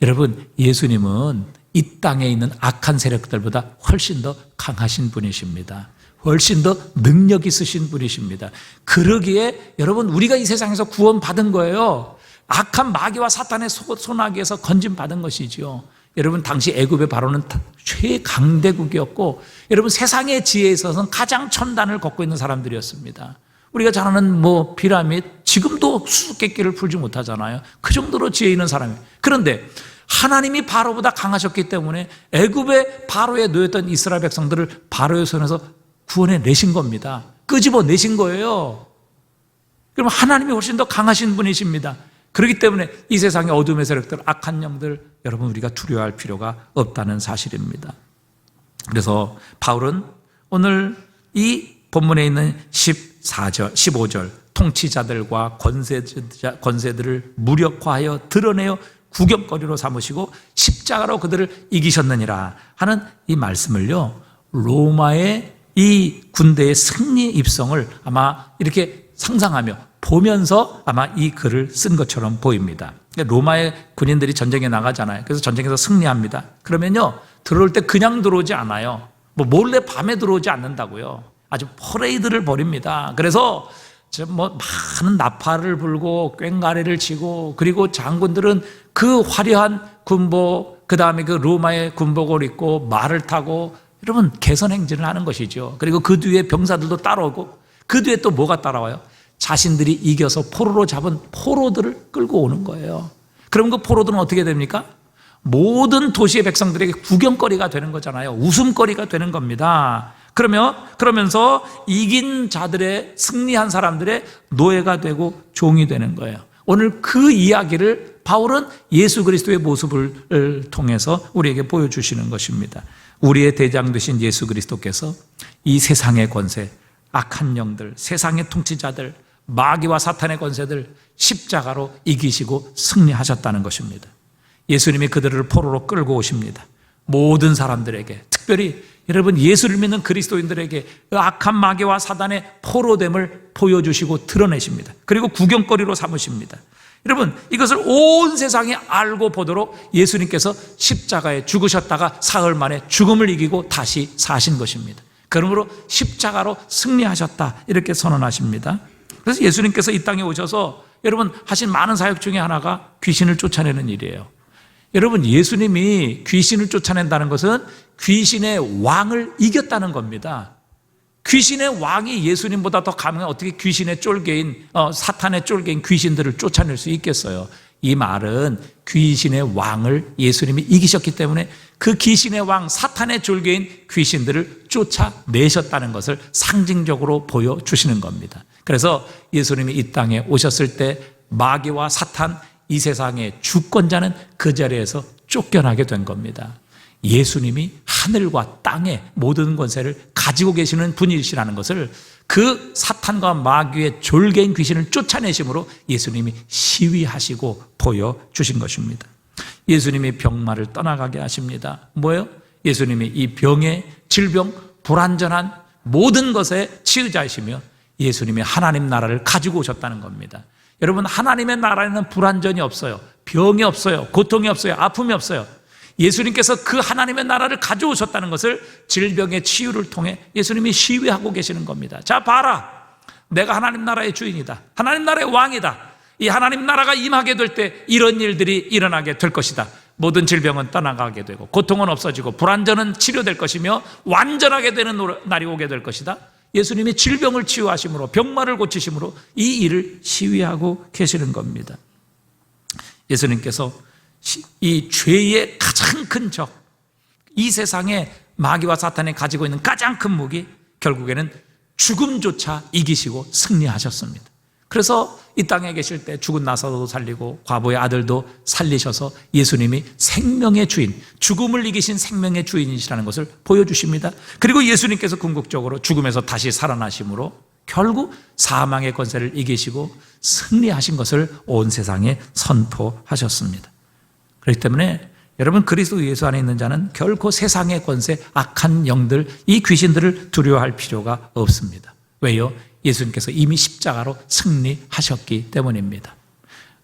여러분, 예수님은 이 땅에 있는 악한 세력들보다 훨씬 더 강하신 분이십니다. 훨씬 더 능력 있으신 분이십니다. 그러기에 여러분, 우리가 이 세상에서 구원받은 거예요. 악한 마귀와 사탄의 손아귀에서 건짐받은 것이지요. 여러분, 당시 애굽의 바로는 최강대국이었고, 여러분, 세상의 지혜에 있어서는 가장 첨단을 걷고 있는 사람들이었습니다. 우리가 잘 아는 피라밋, 지금도 수수께끼를 풀지 못하잖아요. 그 정도로 지혜 있는 사람이에요. 그런데 하나님이 바로보다 강하셨기 때문에 애굽의 바로에 놓였던 이스라엘 백성들을 바로의 손에서 구원해 내신 겁니다. 끄집어 내신 거예요. 그럼 하나님이 훨씬 더 강하신 분이십니다. 그렇기 때문에 이 세상의 어둠의 세력들, 악한 영들, 여러분 우리가 두려워할 필요가 없다는 사실입니다. 그래서 바울은 오늘 이 본문에 있는 14절, 15절 통치자들과 권세들을 무력화하여 드러내어 구경거리로 삼으시고 십자가로 그들을 이기셨느니라 하는 이 말씀을요, 로마의 이 군대의 승리 입성을 아마 이렇게 상상하며 보면서 아마 이 글을 쓴 것처럼 보입니다. 로마의 군인들이 전쟁에 나가잖아요. 그래서 전쟁에서 승리합니다. 그러면요, 들어올 때 그냥 들어오지 않아요. 뭐 몰래 밤에 들어오지 않는다고요. 아주 퍼레이드를 벌입니다. 그래서 많은 나팔을 불고 꽹과리를 치고, 그리고 장군들은 그 화려한 군복, 그 다음에 그 로마의 군복을 입고 말을 타고 여러분 개선행진을 하는 것이죠. 그리고 그 뒤에 병사들도 따라오고, 그 뒤에 또 뭐가 따라와요? 자신들이 이겨서 포로로 잡은 포로들을 끌고 오는 거예요. 그럼 그 포로들은 어떻게 됩니까? 모든 도시의 백성들에게 구경거리가 되는 거잖아요. 웃음거리가 되는 겁니다. 그러면서 이긴 자들의, 승리한 사람들의 노예가 되고 종이 되는 거예요. 오늘 그 이야기를 바울은 예수 그리스도의 모습을 통해서 우리에게 보여주시는 것입니다. 우리의 대장 되신 예수 그리스도께서 이 세상의 권세, 악한 영들, 세상의 통치자들, 마귀와 사탄의 권세들 십자가로 이기시고 승리하셨다는 것입니다. 예수님이 그들을 포로로 끌고 오십니다. 모든 사람들에게, 특별히 여러분 예수를 믿는 그리스도인들에게 악한 마귀와 사단의 포로됨을 보여주시고 드러내십니다. 그리고 구경거리로 삼으십니다. 여러분, 이것을 온 세상이 알고 보도록 예수님께서 십자가에 죽으셨다가 사흘 만에 죽음을 이기고 다시 사신 것입니다. 그러므로 십자가로 승리하셨다, 이렇게 선언하십니다. 그래서 예수님께서 이 땅에 오셔서 여러분 하신 많은 사역 중에 하나가 귀신을 쫓아내는 일이에요. 여러분, 예수님이 귀신을 쫓아낸다는 것은 귀신의 왕을 이겼다는 겁니다. 귀신의 왕이 예수님보다 더 강한, 어떻게 귀신의 쫄개인, 사탄의 쫄개인 귀신들을 쫓아낼 수 있겠어요? 이 말은 귀신의 왕을 예수님이 이기셨기 때문에 그 귀신의 왕, 사탄의 쫄개인 귀신들을 쫓아내셨다는 것을 상징적으로 보여주시는 겁니다. 그래서 예수님이 이 땅에 오셨을 때 마귀와 사탄, 이 세상의 주권자는 그 자리에서 쫓겨나게 된 겁니다. 예수님이 하늘과 땅의 모든 권세를 가지고 계시는 분이시라는 것을, 그 사탄과 마귀의 졸개인 귀신을 쫓아내심으로 예수님이 시위하시고 보여주신 것입니다. 예수님이 병마를 떠나가게 하십니다. 뭐예요? 예수님이 이 병의 질병, 불완전한 모든 것에 치유자이시며 예수님이 하나님 나라를 가지고 오셨다는 겁니다. 여러분, 하나님의 나라에는 불완전이 없어요. 병이 없어요. 고통이 없어요. 아픔이 없어요. 예수님께서 그 하나님의 나라를 가져오셨다는 것을 질병의 치유를 통해 예수님이 시위하고 계시는 겁니다. 자, 봐라. 내가 하나님 나라의 주인이다. 하나님 나라의 왕이다. 이 하나님 나라가 임하게 될 때 이런 일들이 일어나게 될 것이다. 모든 질병은 떠나가게 되고 고통은 없어지고 불완전은 치료될 것이며 완전하게 되는 날이 오게 될 것이다. 예수님이 질병을 치유하심으로, 병마를 고치심으로 이 일을 시위하고 계시는 겁니다. 예수님께서 이 죄의 가장 큰 적, 이 세상에 마귀와 사탄이 가지고 있는 가장 큰 무기, 결국에는 죽음조차 이기시고 승리하셨습니다. 그래서 이 땅에 계실 때 죽은 나사로도 살리고 과부의 아들도 살리셔서 예수님이 생명의 주인, 죽음을 이기신 생명의 주인이시라는 것을 보여주십니다. 그리고 예수님께서 궁극적으로 죽음에서 다시 살아나심으로 결국 사망의 권세를 이기시고 승리하신 것을 온 세상에 선포하셨습니다. 그렇기 때문에 여러분, 그리스도 예수 안에 있는 자는 결코 세상의 권세, 악한 영들, 이 귀신들을 두려워할 필요가 없습니다. 왜요? 예수님께서 이미 십자가로 승리하셨기 때문입니다.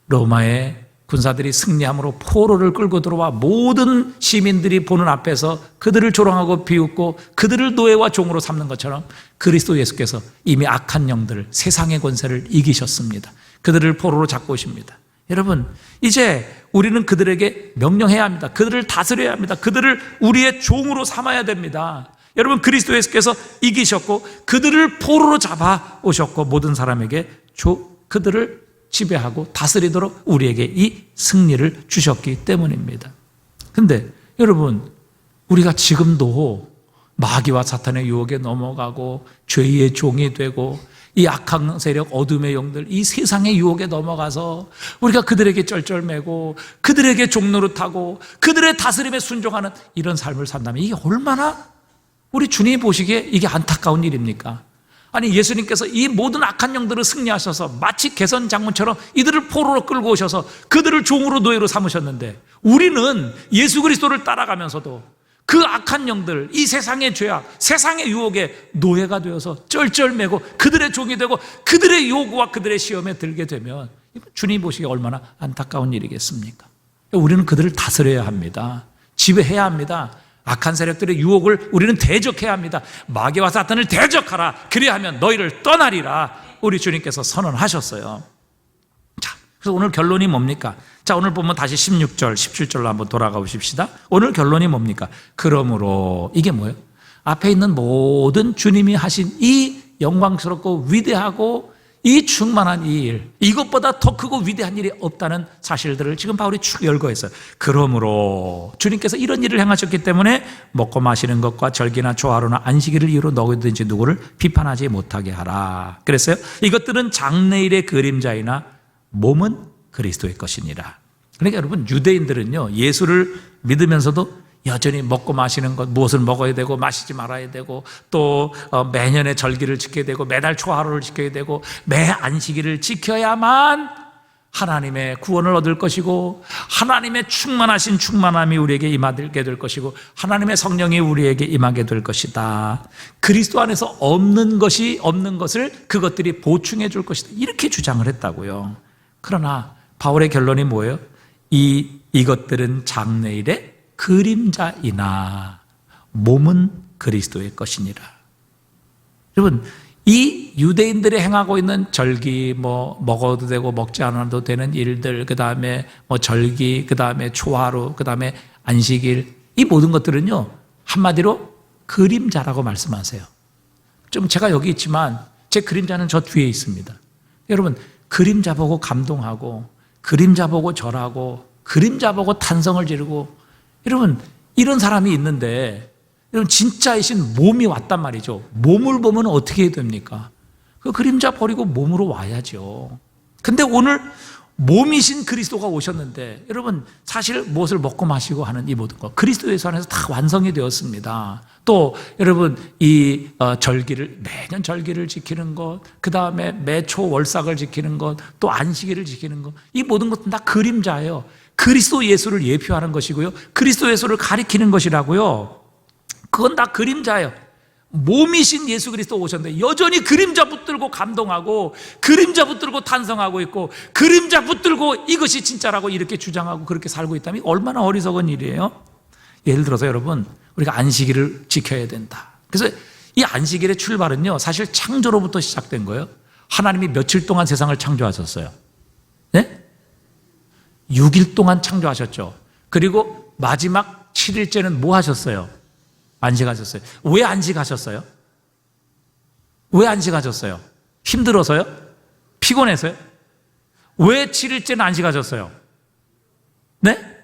로마의 군사들이 승리함으로 포로를 끌고 들어와 모든 시민들이 보는 앞에서 그들을 조롱하고 비웃고 그들을 노예와 종으로 삼는 것처럼 그리스도 예수께서 이미 악한 영들을, 세상의 권세를 이기셨습니다. 그들을 포로로 잡고 오십니다. 여러분, 이제 우리는 그들에게 명령해야 합니다. 그들을 다스려야 합니다. 그들을 우리의 종으로 삼아야 됩니다. 여러분, 그리스도 예수께서 이기셨고 그들을 포로로 잡아 오셨고 모든 사람에게 그들을 지배하고 다스리도록 우리에게 이 승리를 주셨기 때문입니다. 근데 여러분, 우리가 지금도 마귀와 사탄의 유혹에 넘어가고 죄의 종이 되고 이 악한 세력, 어둠의 영들, 이 세상의 유혹에 넘어가서 우리가 그들에게 쩔쩔매고 그들에게 종노릇하고 그들의 다스림에 순종하는 이런 삶을 산다면 이게 얼마나 우리 주님이 보시기에 이게 안타까운 일입니까? 아니, 예수님께서 이 모든 악한 영들을 승리하셔서 마치 개선 장군처럼 이들을 포로로 끌고 오셔서 그들을 종으로 노예로 삼으셨는데, 우리는 예수 그리스도를 따라가면서도 그 악한 영들, 이 세상의 죄악, 세상의 유혹에 노예가 되어서 쩔쩔매고 그들의 종이 되고 그들의 요구와 그들의 시험에 들게 되면 주님이 보시기에 얼마나 안타까운 일이겠습니까? 우리는 그들을 다스려야 합니다. 지배해야 합니다. 악한 세력들의 유혹을 우리는 대적해야 합니다. 마귀와 사탄을 대적하라. 그래야 하면 너희를 떠나리라. 우리 주님께서 선언하셨어요. 자, 그래서 오늘 결론이 뭡니까? 자, 오늘 보면 다시 16절, 17절로 한번 돌아가 보십시다. 오늘 결론이 뭡니까? 그러므로 이게 뭐예요? 앞에 있는 모든 주님이 하신 이 영광스럽고 위대하고 이 충만한 이 일, 이것보다 더 크고 위대한 일이 없다는 사실들을 지금 바울이 쭉 열거했어요. 그러므로 주님께서 이런 일을 행하셨기 때문에 먹고 마시는 것과 절기나 조화로나 안식일을 이유로 너희든지 누구를 비판하지 못하게 하라. 그랬어요. 이것들은 장래일의 그림자이나 몸은 그리스도의 것이니라. 그러니까 여러분, 유대인들은요, 예수를 믿으면서도 여전히 먹고 마시는 것, 무엇을 먹어야 되고 마시지 말아야 되고, 또 매년의 절기를 지켜야 되고 매달 초하루를 지켜야 되고 매 안식일을 지켜야만 하나님의 구원을 얻을 것이고 하나님의 충만하신 충만함이 우리에게 임하게 될 것이고 하나님의 성령이 우리에게 임하게 될 것이다. 그리스도 안에서 없는 것을 그것들이 보충해 줄 것이다. 이렇게 주장을 했다고요. 그러나 바울의 결론이 뭐예요? 이것들은 장래일의 그림자이나 몸은 그리스도의 것이니라. 여러분, 이 유대인들이 행하고 있는 절기, 먹어도 되고 먹지 않아도 되는 일들, 그 다음에 절기, 그 다음에 초하루, 그 다음에 안식일, 이 모든 것들은요, 한마디로 그림자라고 말씀하세요. 좀 제가 여기 있지만 제 그림자는 저 뒤에 있습니다. 여러분, 그림자 보고 감동하고 그림자 보고 절하고 그림자 보고 탄성을 지르고, 여러분, 이런 사람이 있는데, 여러분, 진짜이신 몸이 왔단 말이죠. 몸을 보면 어떻게 해야 됩니까? 그 그림자 버리고 몸으로 와야죠. 근데 오늘 몸이신 그리스도가 오셨는데, 여러분, 사실 무엇을 먹고 마시고 하는 이 모든 것, 그리스도 예수 안에서 다 완성이 되었습니다. 또 여러분, 이 절기를, 매년 절기를 지키는 것, 그 다음에 매초 월삭을 지키는 것, 또 안식일을 지키는 것, 이 모든 것은 다 그림자예요. 그리스도 예수를 예표하는 것이고요, 그리스도 예수를 가리키는 것이라고요. 그건 다 그림자예요. 몸이신 예수 그리스도 오셨는데 여전히 그림자 붙들고 감동하고 그림자 붙들고 탄성하고 있고 그림자 붙들고 이것이 진짜라고 이렇게 주장하고 그렇게 살고 있다면 얼마나 어리석은 일이에요. 예를 들어서 여러분, 우리가 안식일을 지켜야 된다. 그래서 이 안식일의 출발은요, 사실 창조로부터 시작된 거예요. 하나님이 며칠 동안 세상을 창조하셨어요? 네? 6일 동안 창조하셨죠. 그리고 마지막 7일째는 뭐 하셨어요? 안식하셨어요. 왜 안식하셨어요? 왜 안식하셨어요? 힘들어서요? 피곤해서요? 왜 7일째는 안식하셨어요? 네?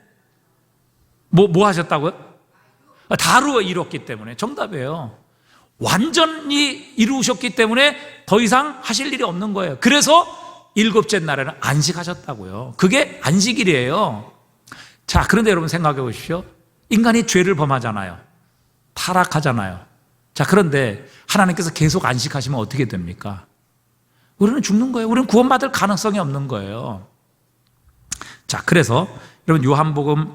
뭐 하셨다고요? 다루어 이뤘기 때문에. 정답이에요. 완전히 이루셨기 때문에 더 이상 하실 일이 없는 거예요. 그래서 일곱째 날에는 안식하셨다고요. 그게 안식일이에요. 자, 그런데 여러분 생각해 보십시오. 인간이 죄를 범하잖아요. 타락하잖아요. 자, 그런데 하나님께서 계속 안식하시면 어떻게 됩니까? 우리는 죽는 거예요. 우리는 구원받을 가능성이 없는 거예요. 자, 그래서 여러분 요한복음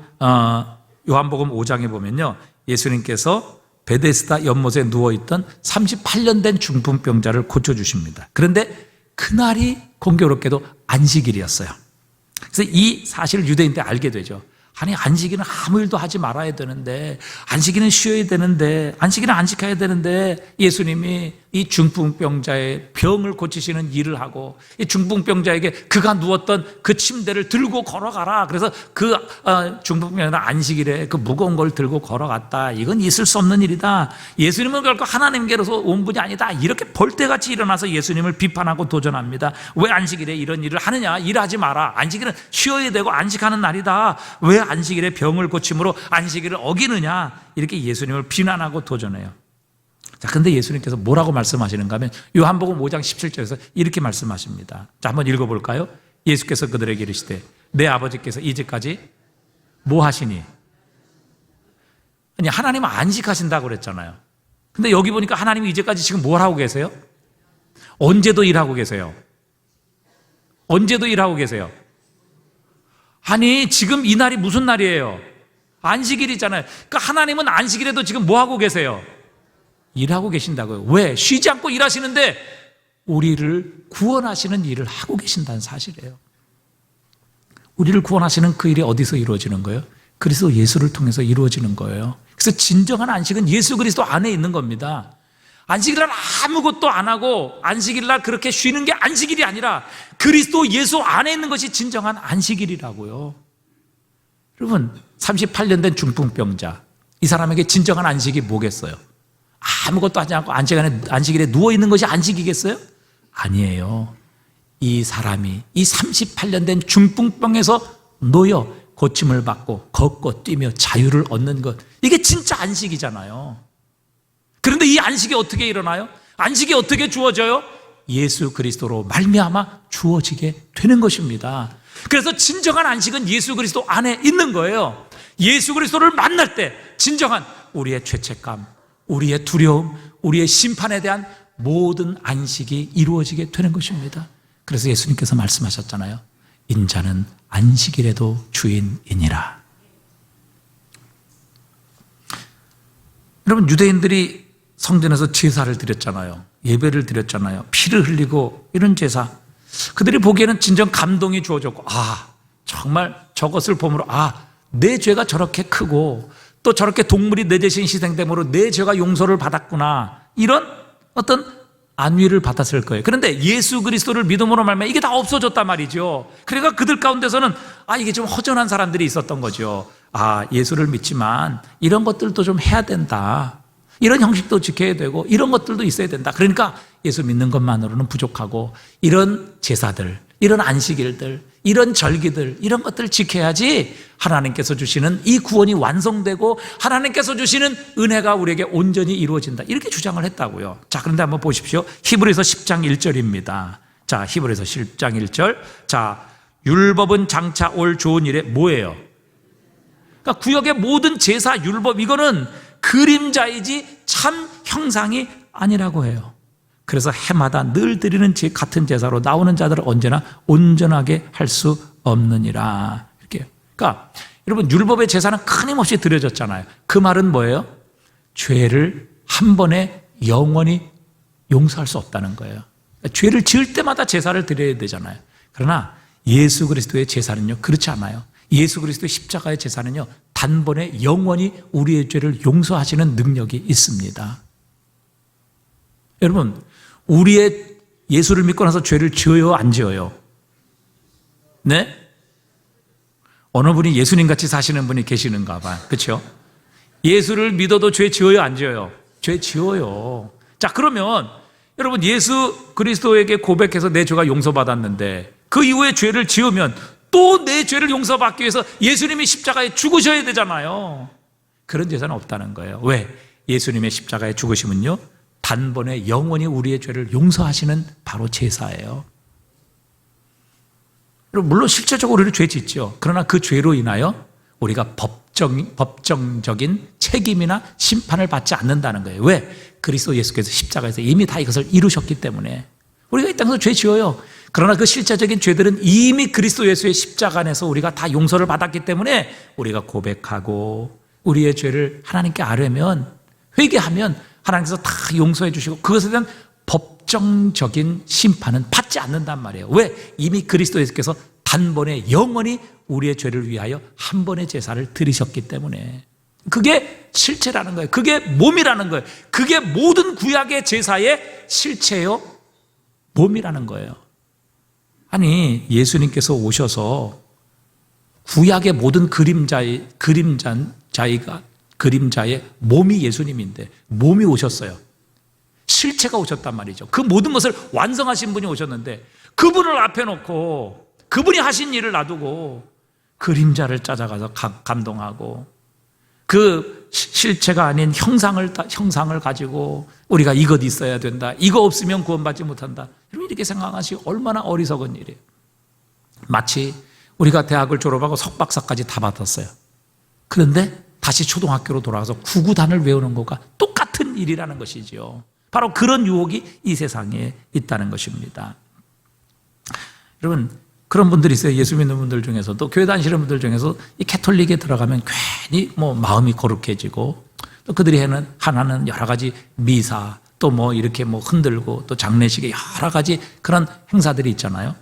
5장에 보면요, 예수님께서 베데스다 연못에 누워있던 38년 된 중풍병자를 고쳐주십니다. 그런데 그날이 공교롭게도 안식일이었어요. 그래서 이 사실을 유대인 때 알게 되죠. 아니, 안식일은 아무 일도 하지 말아야 되는데, 안식일은 쉬어야 되는데, 안식일은 안식해야 되는데 예수님이 이 중풍병자의 병을 고치시는 일을 하고, 이 중풍병자에게 그가 누웠던 그 침대를 들고 걸어가라. 그래서 그 중풍병자는 안식일에 그 무거운 걸 들고 걸어갔다. 이건 있을 수 없는 일이다. 예수님은 결코 하나님께로서 온 분이 아니다. 이렇게 벌떼같이 일어나서 예수님을 비판하고 도전합니다. 왜 안식일에 이런 일을 하느냐? 일하지 마라. 안식일은 쉬어야 되고 안식하는 날이다. 왜 안식일에 병을 고침으로 안식일을 어기느냐? 이렇게 예수님을 비난하고 도전해요. 자, 근데 예수님께서 뭐라고 말씀하시는가 하면 요한복음 5장 17절에서 이렇게 말씀하십니다. 자, 한번 읽어볼까요? 예수께서 그들에게 이르시되 내 아버지께서 이제까지 뭐 하시니? 아니, 하나님은 안식하신다고 그랬잖아요. 근데 여기 보니까 하나님이 이제까지 지금 뭘 하고 계세요? 언제도 일하고 계세요. 언제도 일하고 계세요. 아니, 지금 이 날이 무슨 날이에요? 안식일이잖아요. 그러니까 하나님은 안식일에도 지금 뭐 하고 계세요? 일하고 계신다고요. 왜? 쉬지 않고 일하시는데 우리를 구원하시는 일을 하고 계신다는 사실이에요. 우리를 구원하시는 그 일이 어디서 이루어지는 거예요? 그리스도 예수를 통해서 이루어지는 거예요. 그래서 진정한 안식은 예수 그리스도 안에 있는 겁니다. 안식일날 아무것도 안 하고 안식일날 그렇게 쉬는 게 안식일이 아니라 그리스도 예수 안에 있는 것이 진정한 안식일이라고요. 여러분, 38년 된 중풍병자, 이 사람에게 진정한 안식이 뭐겠어요? 아무것도 하지 않고 안식일에 누워있는 것이 안식이겠어요? 아니에요. 이 사람이 이 38년 된 중풍병에서 놓여 고침을 받고 걷고 뛰며 자유를 얻는 것, 이게 진짜 안식이잖아요. 그런데 이 안식이 어떻게 일어나요? 안식이 어떻게 주어져요? 예수 그리스도로 말미암아 주어지게 되는 것입니다. 그래서 진정한 안식은 예수 그리스도 안에 있는 거예요. 예수 그리스도를 만날 때 진정한 우리의 죄책감, 우리의 두려움, 우리의 심판에 대한 모든 안식이 이루어지게 되는 것입니다. 그래서 예수님께서 말씀하셨잖아요. 인자는 안식일에도 주인이니라. 여러분, 유대인들이 성전에서 제사를 드렸잖아요. 예배를 드렸잖아요. 피를 흘리고 이런 제사, 그들이 보기에는 진정 감동이 주어졌고, 정말 저것을 보므로 내 죄가 저렇게 크고 또 저렇게 동물이 내 대신 희생됨으로 내 죄가 용서를 받았구나, 이런 어떤 안위를 받았을 거예요. 그런데 예수 그리스도를 믿음으로 말미암아 이게 다 없어졌단 말이죠. 그러니까 그들 가운데서는 이게 좀 허전한 사람들이 있었던 거죠. 예수를 믿지만 이런 것들도 좀 해야 된다, 이런 형식도 지켜야 되고 이런 것들도 있어야 된다. 그러니까 예수 믿는 것만으로는 부족하고 이런 제사들, 이런 안식일들, 이런 절기들, 이런 것들을 지켜야지 하나님께서 주시는 이 구원이 완성되고 하나님께서 주시는 은혜가 우리에게 온전히 이루어진다, 이렇게 주장을 했다고요. 자, 그런데 한번 보십시오. 히브리서 10장 1절입니다. 자, 히브리서 10장 1절. 자, 율법은 장차 올 좋은 일에 뭐예요? 그러니까 구약의 모든 제사, 율법, 이거는 그림자이지 참 형상이 아니라고 해요. 그래서 해마다 늘 드리는 같은 제사로 나오는 자들을 언제나 온전하게 할 수 없느니라. 이렇게. 그러니까 여러분, 율법의 제사는 끊임없이 드려졌잖아요. 그 말은 뭐예요? 죄를 한 번에 영원히 용서할 수 없다는 거예요. 그러니까 죄를 지을 때마다 제사를 드려야 되잖아요. 그러나 예수 그리스도의 제사는요, 그렇지 않아요. 예수 그리스도의 십자가의 제사는요, 단번에 영원히 우리의 죄를 용서하시는 능력이 있습니다. 여러분, 우리의 예수를 믿고 나서 죄를 지어요, 안 지어요? 네? 어느 분이 예수님같이 사시는 분이 계시는가 봐요. 그렇죠? 예수를 믿어도 죄 지어요, 안 지어요? 죄 지어요. 자, 그러면 여러분, 예수 그리스도에게 고백해서 내 죄가 용서받았는데 그 이후에 죄를 지으면 또 내 죄를 용서받기 위해서 예수님이 십자가에 죽으셔야 되잖아요. 그런 제사는 없다는 거예요. 왜? 예수님의 십자가에 죽으심은요, 단번에 영원히 우리의 죄를 용서하시는 바로 제사예요. 물론 실제적으로 우리는 죄 짓죠. 그러나 그 죄로 인하여 우리가 법정적인 책임이나 심판을 받지 않는다는 거예요. 왜? 그리스도 예수께서 십자가에서 이미 다 이것을 이루셨기 때문에. 우리가 이 땅에서 죄 지어요. 그러나 그 실제적인 죄들은 이미 그리스도 예수의 십자가 안에서 우리가 다 용서를 받았기 때문에 우리가 고백하고 우리의 죄를 하나님께 아뢰면, 회개하면 하나님께서 다 용서해 주시고 그것에 대한 법정적인 심판은 받지 않는단 말이에요. 왜? 이미 그리스도 예수께서 단번에 영원히 우리의 죄를 위하여 한 번의 제사를 드리셨기 때문에. 그게 실체라는 거예요. 그게 몸이라는 거예요. 그게 모든 구약의 제사의 실체요, 몸이라는 거예요. 아니, 예수님께서 오셔서 구약의 모든 그림자의 몸이 예수님인데, 몸이 오셨어요. 실체가 오셨단 말이죠. 그 모든 것을 완성하신 분이 오셨는데, 그분을 앞에 놓고 그분이 하신 일을 놔두고 그림자를 찾아가서 감동하고, 그 실체가 아닌 형상을 가지고 우리가 이것 있어야 된다, 이거 없으면 구원받지 못한다, 이렇게 생각하시고 얼마나 어리석은 일이에요. 마치 우리가 대학을 졸업하고 석박사까지 다 받았어요. 그런데 다시 초등학교로 돌아가서 구구단을 외우는 것과 똑같은 일이라는 것이지요. 바로 그런 유혹이 이 세상에 있다는 것입니다. 여러분, 그런 분들이 있어요. 예수 믿는 분들 중에서도, 교회 다니시는 분들 중에서 이 캐톨릭에 들어가면 괜히 마음이 거룩해지고, 또 그들이 하는 여러 가지 미사, 또 이렇게 흔들고, 또 장례식에 여러 가지 그런 행사들이 있잖아요.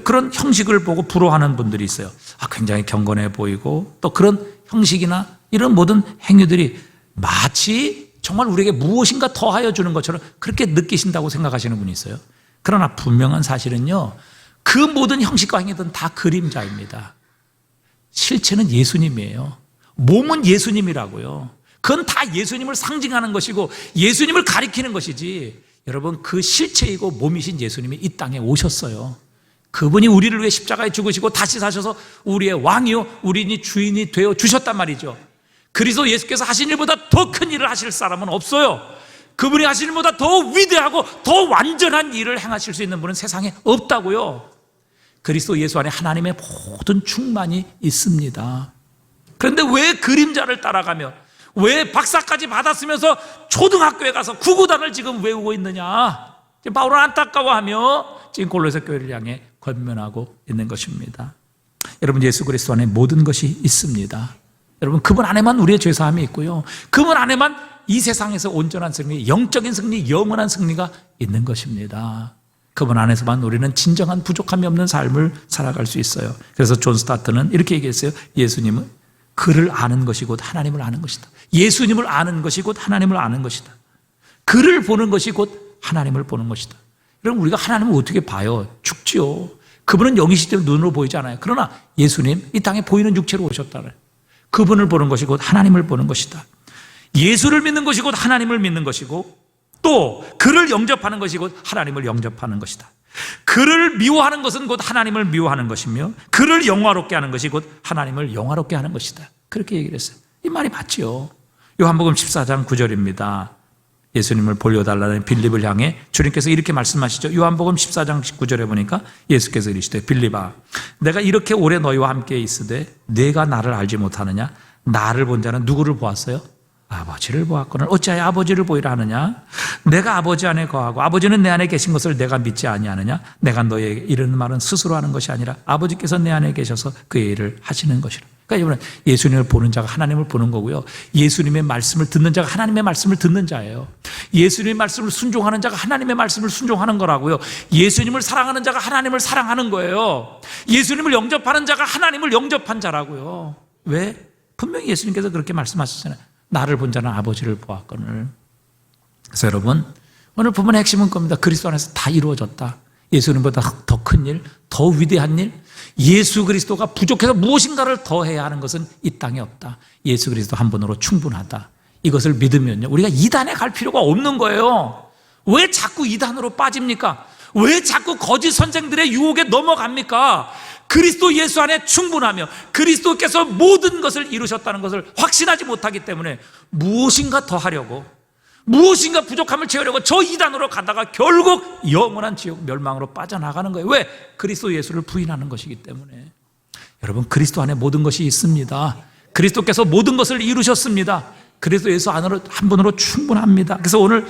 그런 형식을 보고 부러워하는 분들이 있어요. 굉장히 경건해 보이고, 또 그런 형식이나 이런 모든 행위들이 마치 정말 우리에게 무엇인가 더하여 주는 것처럼 그렇게 느끼신다고 생각하시는 분이 있어요. 그러나 분명한 사실은요, 그 모든 형식과 행위들은 다 그림자입니다. 실체는 예수님이에요. 몸은 예수님이라고요. 그건 다 예수님을 상징하는 것이고 예수님을 가리키는 것이지, 여러분, 그 실체이고 몸이신 예수님이 이 땅에 오셨어요. 그분이 우리를 위해 십자가에 죽으시고 다시 사셔서 우리의 왕이요, 우리니 주인이 되어 주셨단 말이죠. 그리스도 예수께서 하신 일보다 더 큰 일을 하실 사람은 없어요. 그분이 하신 일보다 더 위대하고 더 완전한 일을 행하실 수 있는 분은 세상에 없다고요. 그리스도 예수 안에 하나님의 모든 충만이 있습니다. 그런데 왜 그림자를 따라가며, 왜 박사까지 받았으면서 초등학교에 가서 구구단을 지금 외우고 있느냐? 지금 바울은 안타까워하며 지금 골로새 교회를 향해 권면하고 있는 것입니다. 여러분, 예수 그리스도 안에 모든 것이 있습니다. 여러분, 그분 안에만 우리의 죄사함이 있고요, 그분 안에만 이 세상에서 온전한 승리, 영적인 승리, 영원한 승리가 있는 것입니다. 그분 안에서만 우리는 진정한 부족함이 없는 삶을 살아갈 수 있어요. 그래서 존 스타트는 이렇게 얘기했어요. 예수님은 그를 아는 것이 곧 하나님을 아는 것이다. 예수님을 아는 것이 곧 하나님을 아는 것이다. 그를 보는 것이 곧 하나님을 보는 것이다. 여러분, 우리가 하나님을 어떻게 봐요? 죽지요. 그분은 영이시기 때문에 눈으로 보이지 않아요. 그러나 예수님 이 땅에 보이는 육체로 오셨다는, 그분을 보는 것이 곧 하나님을 보는 것이다. 예수를 믿는 것이 곧 하나님을 믿는 것이고, 또 그를 영접하는 것이 곧 하나님을 영접하는 것이다. 그를 미워하는 것은 곧 하나님을 미워하는 것이며, 그를 영화롭게 하는 것이 곧 하나님을 영화롭게 하는 것이다. 그렇게 얘기를 했어요. 이 말이 맞지요. 요한복음 14장 9절입니다. 예수님을 보려달라는 빌립을 향해 주님께서 이렇게 말씀하시죠. 요한복음 14장 19절에 보니까 예수께서 이르시되, 빌립아, 내가 이렇게 오래 너희와 함께 있으되 내가 나를 알지 못하느냐? 나를 본 자는 누구를 보았어요? 아버지를 보았거늘 어찌하여 아버지를 보이라 하느냐? 내가 아버지 안에 거하고 아버지는 내 안에 계신 것을 내가 믿지 아니하느냐? 내가 너희에게 이르는 말은 스스로 하는 것이 아니라 아버지께서 내 안에 계셔서 그의 일을 하시는 것이라. 그러니까 여러분, 예수님을 보는 자가 하나님을 보는 거고요, 예수님의 말씀을 듣는 자가 하나님의 말씀을 듣는 자예요. 예수님의 말씀을 순종하는 자가 하나님의 말씀을 순종하는 거라고요. 예수님을 사랑하는 자가 하나님을 사랑하는 거예요. 예수님을 영접하는 자가 하나님을 영접한 자라고요. 왜? 분명히 예수님께서 그렇게 말씀하셨잖아요. 나를 본 자는 아버지를 보았거늘. 그래서 여러분, 오늘 본문의 핵심은 겁니다. 그리스도 안에서 다 이루어졌다. 예수님보다 더 큰 일, 더 위대한 일, 예수 그리스도가 부족해서 무엇인가를 더 해야 하는 것은 이 땅에 없다. 예수 그리스도 한 분으로 충분하다. 이것을 믿으면요, 우리가 이단에 갈 필요가 없는 거예요. 왜 자꾸 이단으로 빠집니까? 왜 자꾸 거짓 선생들의 유혹에 넘어갑니까? 그리스도 예수 안에 충분하며 그리스도께서 모든 것을 이루셨다는 것을 확신하지 못하기 때문에 무엇인가 더 하려고, 무엇인가 부족함을 채우려고 저 이단으로 가다가 결국 영원한 지옥 멸망으로 빠져나가는 거예요. 왜? 그리스도 예수를 부인하는 것이기 때문에. 여러분, 그리스도 안에 모든 것이 있습니다. 그리스도께서 모든 것을 이루셨습니다. 그리스도 예수 안으로 한 분으로 충분합니다. 그래서 오늘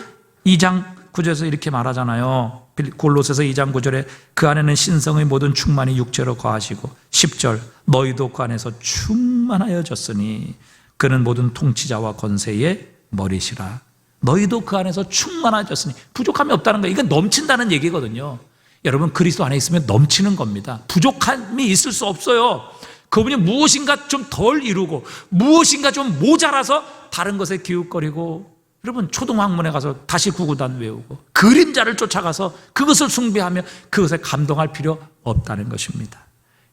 2장 9절에서 이렇게 말하잖아요. 골로새서 2장 9절에 그 안에는 신성의 모든 충만이 육체로 거하시고, 10절 너희도 그 안에서 충만하여졌으니 그는 모든 통치자와 권세의 머리시라. 너희도 그 안에서 충만하여졌으니, 부족함이 없다는 거예요. 이건 넘친다는 얘기거든요. 여러분, 그리스도 안에 있으면 넘치는 겁니다. 부족함이 있을 수 없어요. 그분이 무엇인가 좀 덜 이루고 무엇인가 좀 모자라서 다른 것에 기웃거리고, 여러분 초등학문에 가서 다시 구구단 외우고 그림자를 쫓아가서 그것을 숭배하며 그것에 감동할 필요 없다는 것입니다.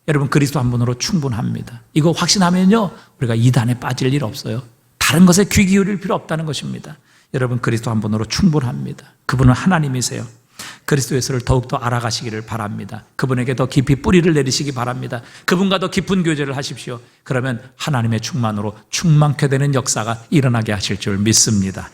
여러분 그리스도 한 분으로 충분합니다. 이거 확신하면요 우리가 이단에 빠질 일 없어요. 다른 것에 귀 기울일 필요 없다는 것입니다. 여러분 그리스도 한 분으로 충분합니다. 그분은 하나님이세요. 그리스도 예수를 더욱더 알아가시기를 바랍니다. 그분에게 더 깊이 뿌리를 내리시기 바랍니다. 그분과 더 깊은 교제를 하십시오. 그러면 하나님의 충만으로 충만케 되는 역사가 일어나게 하실 줄 믿습니다.